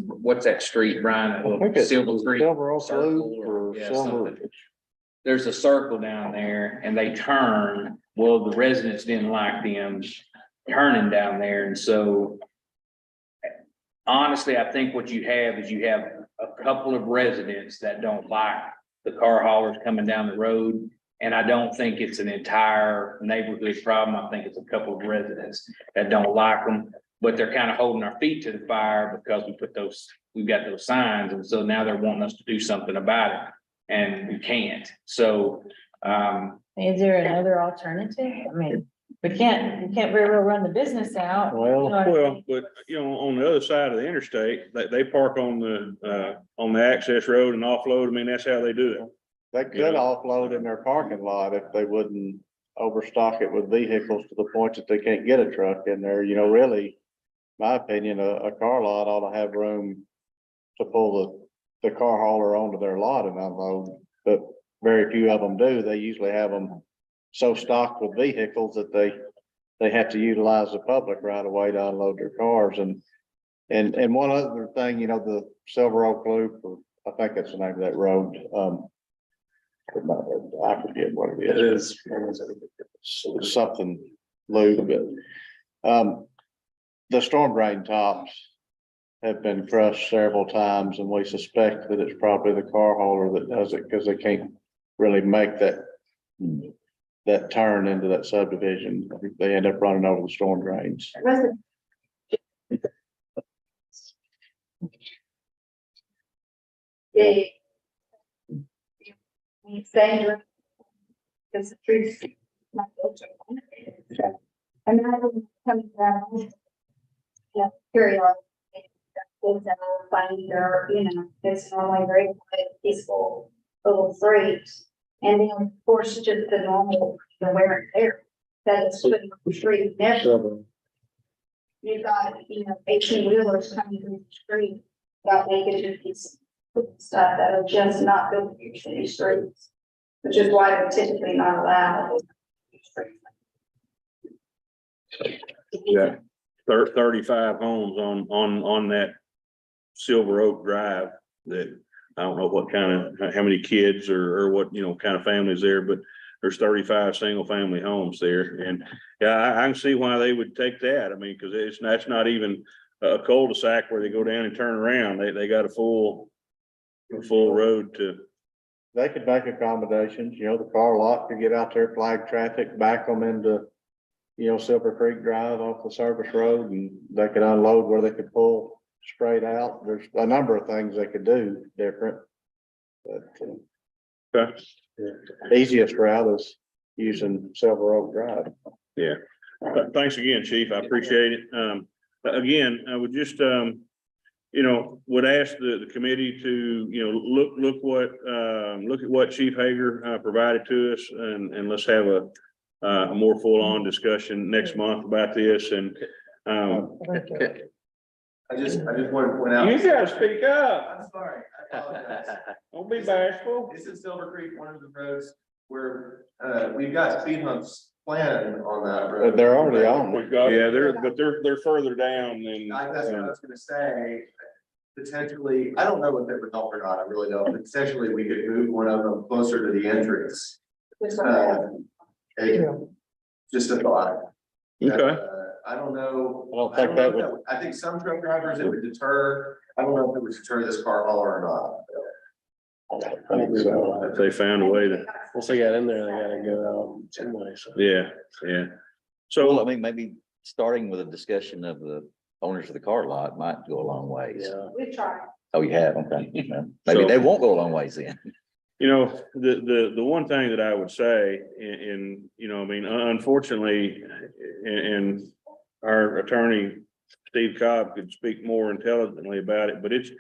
that street, Brian? Silver Creek. Silver Oak Circle Loop or- or yeah, Silver. something. There's a circle down there and they turn. Well, the residents didn't like them turning down there. And so honestly, I think what you have is a couple of residents that don't like the car haulers coming down the road. And I don't think it's an entire neighborhood problem. I think it's a couple of residents that don't like them, but they're kind of holding our feet to the fire because we've got those signs. And so now they're wanting us to do something about it and we can't. So, Is there another alternative? I mean, we can't very well run the business out. Well, You know what I Well, mean? but on the other side of the interstate, they park on the access road and offload. I mean, that's how they do it. They could offload in their parking lot if they wouldn't overstock it with vehicles to the point that they can't get a truck in there. Really, my opinion, a car lot ought to have room to pull the car hauler onto their lot and unload, but very few of them do. They usually have them so stocked with vehicles that they have to utilize the public right away to unload their cars. And one other thing, the Silver Oak Loop, or I think that's the name of that road. I forget what it is. Something loop, but, the storm drain tops have been crushed several times, and we suspect that it's probably the car hauler that does it, because they can't really make that turn into that subdivision. They end up running over the storm drains. Yeah. It's dangerous. Because the trees. And I don't come down. Yeah, period. Finding their, it's normally very quiet, peaceful little streets. And then, of course, just the normal, the wear and tear. That is putting the street never. You've got, 18-wheelers coming through the street, got naked pieces of stuff that are just not built for your city streets, which is why they're typically not allowed. Yeah, 35 homes on that Silver Oak Drive that I don't know what kind of, how many kids or what, kind of families there, but there's 35 single family homes there. And yeah, I can see why they would take that. I mean, because that's not even a cul-de-sac where they go down and turn around. They got a full road to. They could make accommodations, the car lot could get out there, flag traffic, back them into, Silver Creek Drive off the service road, and they could unload where they could pull straight out. There's a number of things they could do different. But Okay. easiest route is using Silver Oak Drive. Yeah. Thanks again, Chief. I appreciate it. Again, I would just, would ask the committee to, look at what Chief Hager provided to us, and let's have a more full-on discussion next month about this. And I just want to point out. you gotta speak up. I'm sorry. I apologize. Don't be bashful. This is Silver Creek, one of the roads where, we've got speed humps planned on that road. They're already on. Yeah, they're further down than. That's what I was gonna say. Potentially, I don't know if it would help or not, I really don't, but potentially we could move one of them closer to the entrance. Hey, just a thought. Okay. I don't know. I don't think that would. I think some truck drivers, it would deter, I don't know if it would deter this car hauler or not. I think so. If they found a way to, Once they got in there, they gotta go out some way, so. yeah. Well, So, I mean, maybe starting with a discussion of the owners of the car lot might go a long ways. Yeah. We try. Oh, you have, okay. Well, maybe they won't go a long ways then. the one thing that I would say, unfortunately, and our attorney, Steve Cobb, could speak more intelligently about it, but it's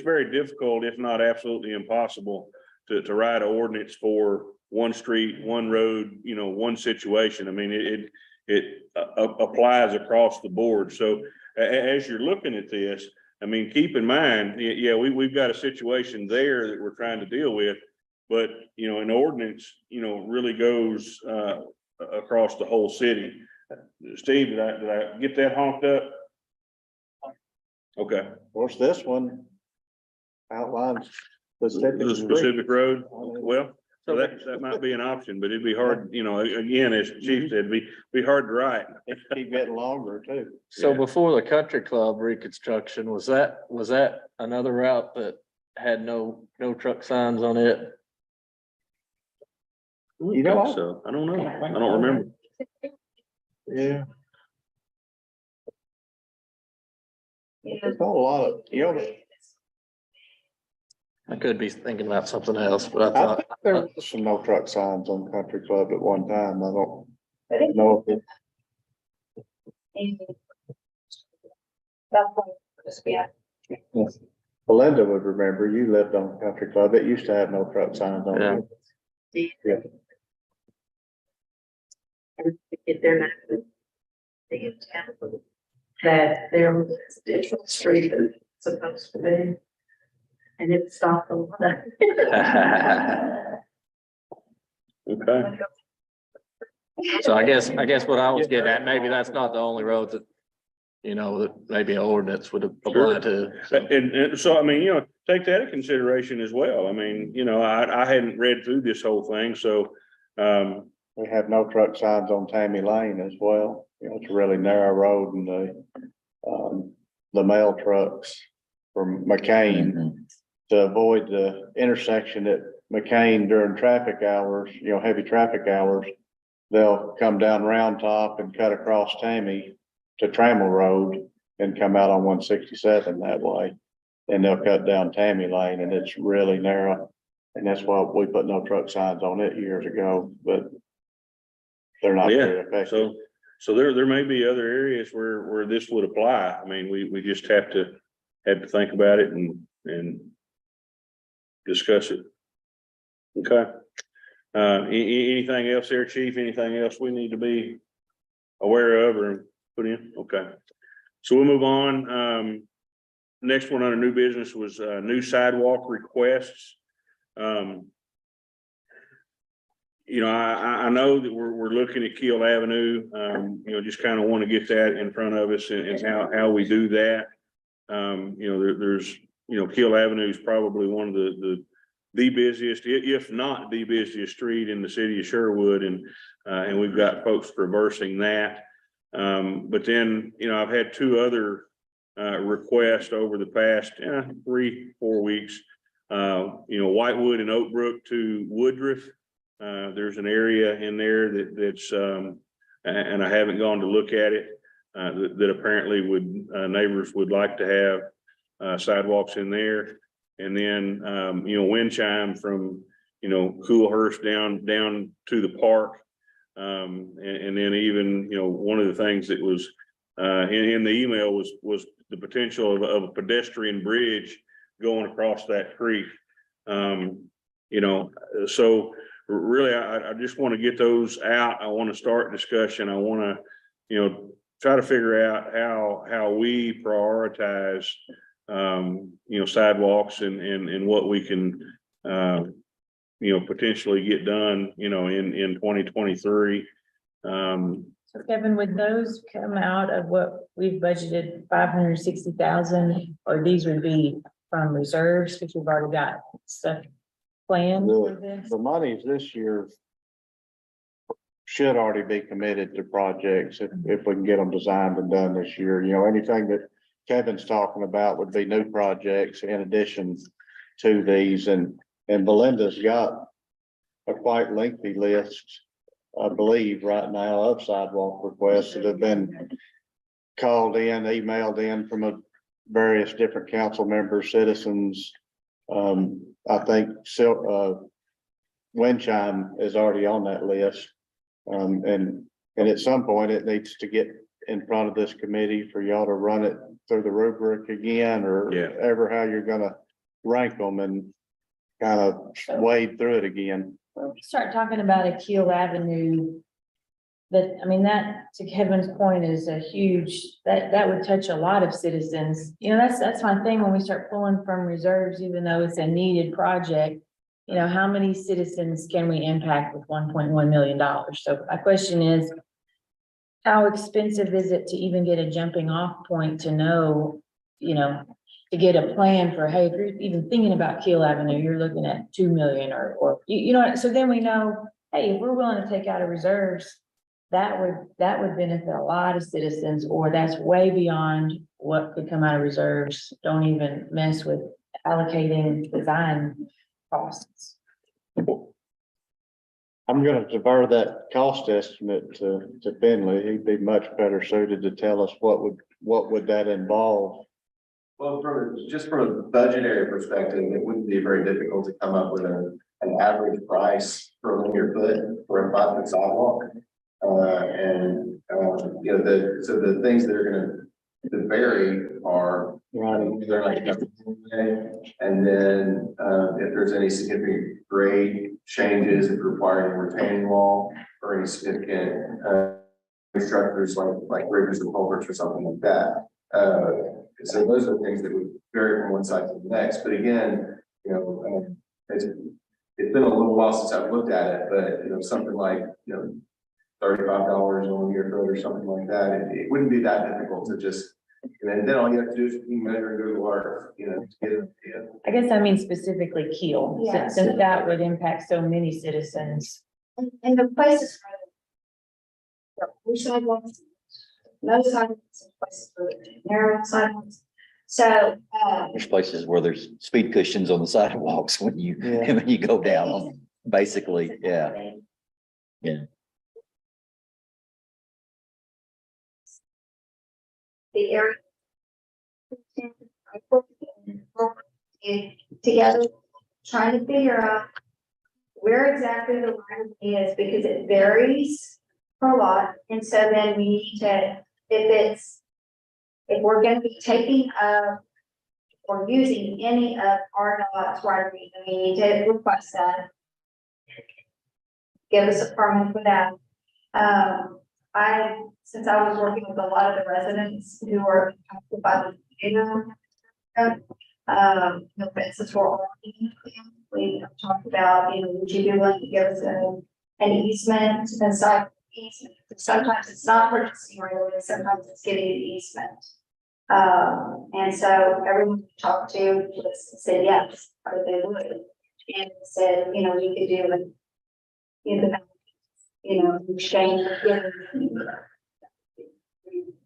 very difficult, if not absolutely impossible, to write an ordinance for one street, one road, one situation. I mean, it applies across the board. So as you're looking at this, I mean, keep in mind, yeah, we've got a situation there that we're trying to deal with, but, an ordinance, really goes, across the whole city. Steve, did I get that honked up? Okay. Of course, this one outlines The specific road, street. well, so that might be an option, but it'd be hard, again, as Chief said, be hard to write. It keep getting longer too. So Yeah. before the country club reconstruction, was that another route that had no truck signs on it? You know what? So, I don't know. I don't remember. Yeah. Yeah. There's not a lot of, I could be thinking about something else, but I I thought, think there was some no truck signs on Country Club at one time. I don't But it- know if it. That's what it's been. Belinda would remember, you lived on Country Club. It used to have no truck signs on it. Yeah. Get their map. That there was a digital street that's supposed to be. And it stopped a lot. Okay. So I guess what I was getting at, maybe that's not the only road that, you know, that maybe an ordinance would apply to. So, And so, I mean, you know, take that into consideration as well. I mean, you know, I hadn't read through this whole thing, so, We have no truck signs on Tammy Lane as well. You know, it's a really narrow road and the mail trucks from McCain Mhm. to avoid the intersection at McCain during traffic hours, you know, heavy traffic hours. They'll come down Round Top and cut across Tammy to Trammell Road and come out on 167 that way. And they'll cut down Tammy Lane and it's really narrow. And that's why we put no truck signs on it years ago, but they're not very yeah, effective. so there may be other areas where this would apply. I mean, we just have to think about it and discuss it. Okay. Anything else there, chief? Anything else we need to be aware of or put in? Okay. So we'll move on. Next one under new business was new sidewalk requests. You know, I know that we're looking at Keel Avenue, you know, just kind of want to get that in front of us and how we do that. You know, there's, you know, Keel Avenue is probably one of the busiest, if not the busiest street in the city of Sherwood, and we've got folks traversing that. But then, you know, I've had two other requests over the past 3-4 weeks. You know, Whitewood and Oak Brook to Woodruff. There's an area in there that's and I haven't gone to look at it, that apparently neighbors would like to have sidewalks in there. And then you know, wind chime from, you know, Coolhurst down to the park. And then even, you know, one of the things that was in the email was the potential of a pedestrian bridge going across that creek. You know, so really, I just want to get those out. I want to start discussion. I want to, you know, try to figure out how we prioritize, you know, sidewalks and what we can, you know, potentially get done, you know, in 2023. So Kevin, would those come out of what we've budgeted 560,000, or these would be from reserves, because we've already got stuff planned for this? The monies this year should already be committed to projects if we can get them designed and done this year. You know, anything that Kevin's talking about would be new projects in addition to these, and Belinda's got a quite lengthy list, I believe, right now of sidewalk requests that have been called in, emailed in from various different council members, citizens. I think wind chime is already on that list. And at some point it needs to get in front of this committee for y'all to run it through the rubric again, or ever how you're gonna rank them and kind of wade through it again. When we start talking about a Keel Avenue, that, I mean, that, to Kevin's point, is a huge, that would touch a lot of citizens. You know, that's my thing, when we start pulling from reserves, even though it's a needed project, you know, how many citizens can we impact with $1.1 million? So my question is, how expensive is it to even get a jumping off point to know, you know, to get a plan for, hey, if you're even thinking about Keel Avenue, you're looking at 2 million or you know, so then we know, hey, if we're willing to take out of reserves, that would benefit a lot of citizens, or that's way beyond what could come out of reserves. Don't even mess with allocating design costs. I'm gonna defer that cost estimate to Finley. He'd be much better suited to tell us what would that involve. Well, from a budgetary perspective, it wouldn't be very difficult to come up with an average price per linear foot for a 5-foot sidewalk. You know, the things that are gonna vary are, they're like, and then if there's any significant grade changes, if requiring a retaining wall or any significant structures like bridges or culverts or something like that. So those are things that would vary from one side to the next. But again, you know, it's been a little while since I've looked at it, but you know, something like, you know, $35 on your road or something like that, it wouldn't be that difficult to just, and then all you have to do is measure and go to water, you know, to get it. Yeah. I guess I mean specifically Keel, Yeah. since that would impact so many citizens. And the places. Sidewalks, no sidewalks, places where narrow sidewalks. So, There's places where there's speed cushions on the sidewalks when you, Yeah. when you go down them, basically, yeah. the area. Together, trying to figure out where exactly the line is, because it varies for a lot, and so then we need to, if we're gonna be taking up or using any of RDOT's right of way, we need to request that. Give us a permit for that. Since I was working with a lot of the residents who are impacted by the the fences were already, we talked about, would you be willing to give us an easement, a side easement? Sometimes it's not purchasing right away, sometimes it's getting an easement. And so everyone we talked to said yes, or they would, and said, we could do it. Exchange,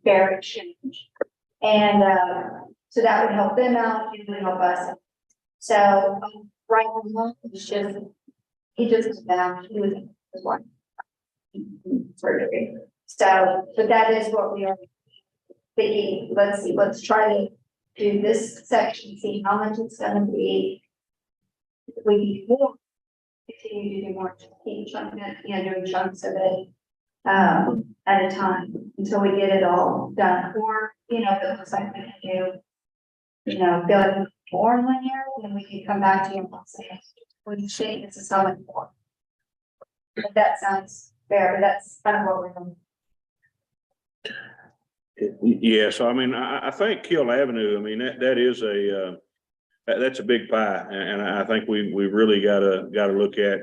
fair exchange. And so that would help them out, it would help us. So right now, he just was down, he was one surgery. So, but that is what we are thinking. Let's try to do this section, see how much it's gonna be. If we do more, continue to do more, keep chunking it, doing chunks of it at a time until we get it all done. Or, if it looks like we can do, feel like more linear, then we can come back to you and say, what do you think this is so much more? If that sounds fair, but that's kind of what we're doing. Yeah, so I mean, I think Kill Avenue, I mean, that is that's a big pie, and I think we really gotta look at,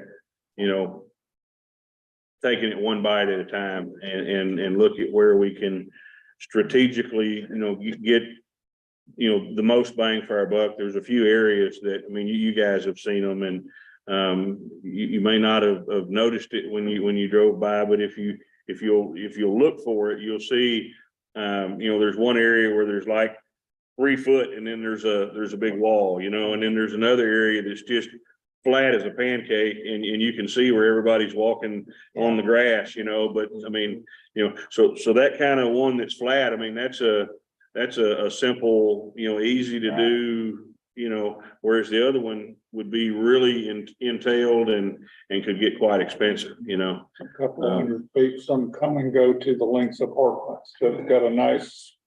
taking it one bite at a time and look at where we can strategically, get, the most bang for our buck. There's a few areas that, I mean, you guys have seen them, and you may not have noticed it when you drove by, but if you'll look for it, you'll see, there's one area where there's like 3 foot, and then there's a big wall, and then there's another area that's just flat as a pancake, and you can see where everybody's walking on the grass, but I mean, so that kind of one that's flat, I mean, that's a simple, easy to do, whereas the other one would be really entailed and could get quite expensive, A couple hundred feet, some come and go to the links apartments, so it's got a nice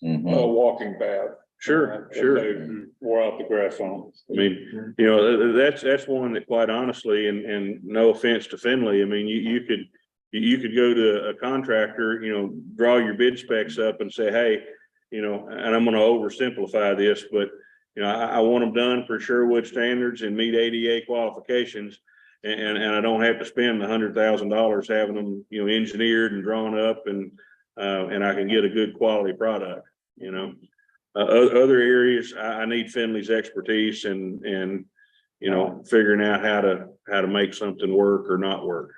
walking path. Sure. They wore out the grass on. I mean, that's one that, quite honestly, and no offense to Finley, I mean, you could go to a contractor, draw your bid specs up and say, hey, and I'm gonna oversimplify this, but I want them done for Sherwood standards and meet ADA qualifications. And I don't have to spend $100,000 having them, engineered and drawn up, and I can get a good quality product, Other areas, I need Finley's expertise and figuring out how to make something work or not work.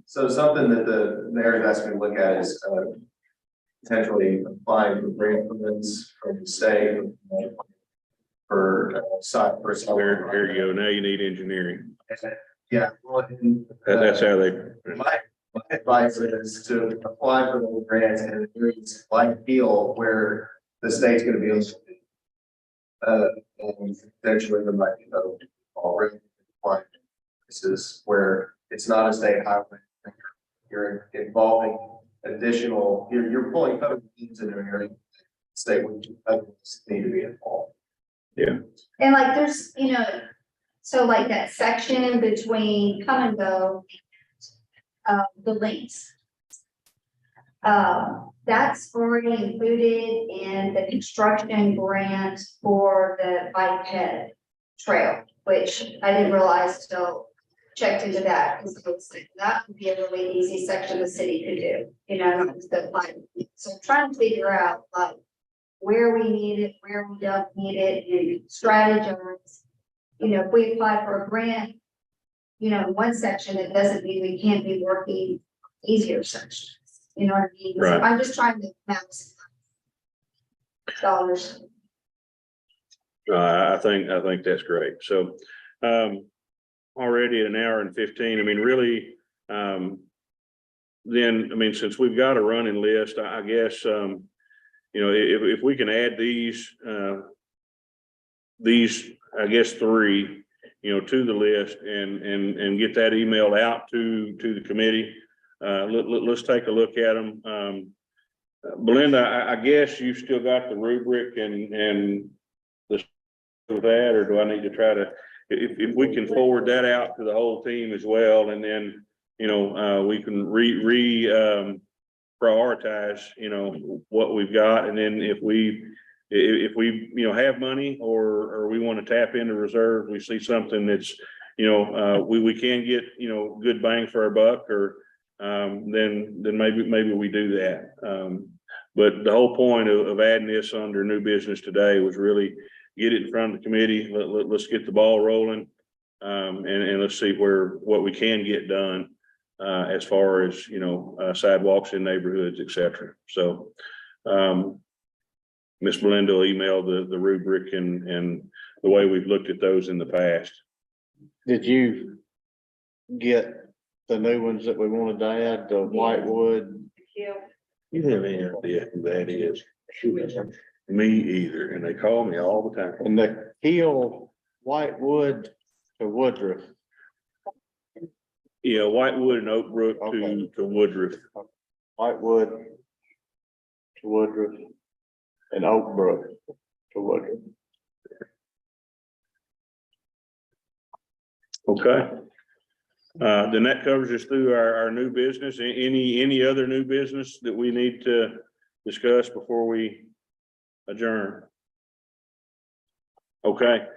So something that the mayor has asked me to look at is potentially applying for grant permits from the state for site for. There you go. Now you need engineering. Yeah. Well, and, That's how they. my advice is to apply for those grants in areas like Peel where the state's gonna be able to. And potentially there might be no already applied places where it's not a state highway. You're involving additional, you're pulling federal funds in an area. State would need to be involved. Yeah. And like there's, so like that section between come and go, the links. That's already included in the construction grant for the bike ped trail, which I didn't realize till checked into that, because that would be a really easy section the city could do, you know, not just the like, so trying to figure out like where we need it, where we don't need it, and strategize. You know, if we apply for a grant, you know, in one section, it doesn't mean we can't be working easier sections. You know what I mean? So Right. I'm just trying to maximize dollars. I think that's great. So, already at an hour and 15, I mean, really, then, I mean, since we've got a running list, I guess, you know, if we can add these, I guess, 3, you know, to the list and get that emailed out to the committee. Let's take a look at them. Belinda, I guess you've still got the rubric and the with that, or do I need to try to, if we can forward that out to the whole team as well, and then, you know, we can prioritize, you know, what we've got, and then if we, you know, have money or we want to tap into reserve, we see something that's, you know, we can get, you know, good bang for our buck, or then maybe we do that. But the whole point of adding this under new business today was really get it in front of the committee. Let's get the ball rolling. And let's see what we can get done as far as, you know, sidewalks in neighborhoods, et cetera. So Ms. Belinda will email the rubric and the way we've looked at those in the past. Did you get the new ones that we wanted to add, the Whitewood? You have any idea who that is? Me either, and they call me all the time. And the Hill Whitewood to Woodruff. Yeah, Whitewood and Oak Brook Okay. to Woodruff. Whitewood to Woodruff and Oak Brook to Woodruff. Okay. Then that covers us through our new business. Any other new business that we need to discuss before we adjourn? Okay.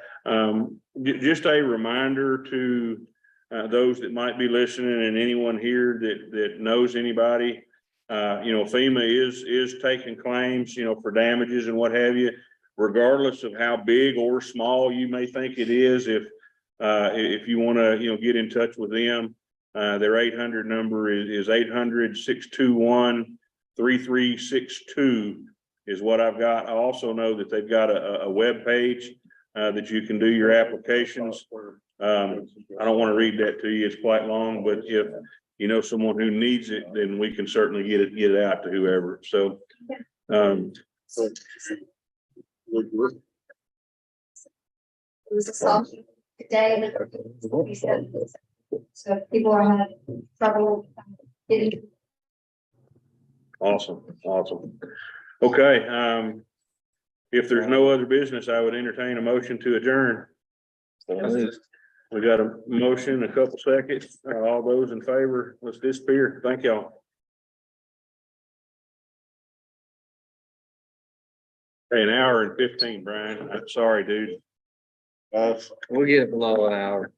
Just a reminder to those that might be listening and anyone here that knows anybody, you know, FEMA is taking claims, you know, for damages and what have you, regardless of how big or small you may think it is. If you want to, you know, get in touch with them, their 800 number is 800-621-3362 is what I've got. I also know that they've got a web page that you can do your applications. I don't want to read that to you. It's quite long, but if you know someone who needs it, then we can certainly get it out to whoever. So, It was a soft day. So if people are having trouble getting. awesome. Okay, if there's no other business, I would entertain a motion to adjourn. We got a motion, a couple seconds. All those in favor, let's disappear. Thank y'all. Hey, an hour and 15, Brian. I'm sorry, dude. We'll get it below an hour.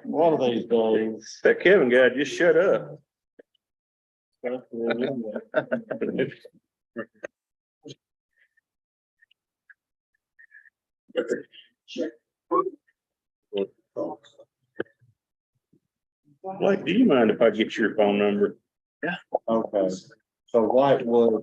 One of these days. That Kevin guy, just shut up. Blake, do you mind if I get your phone number? Okay, so Whitewood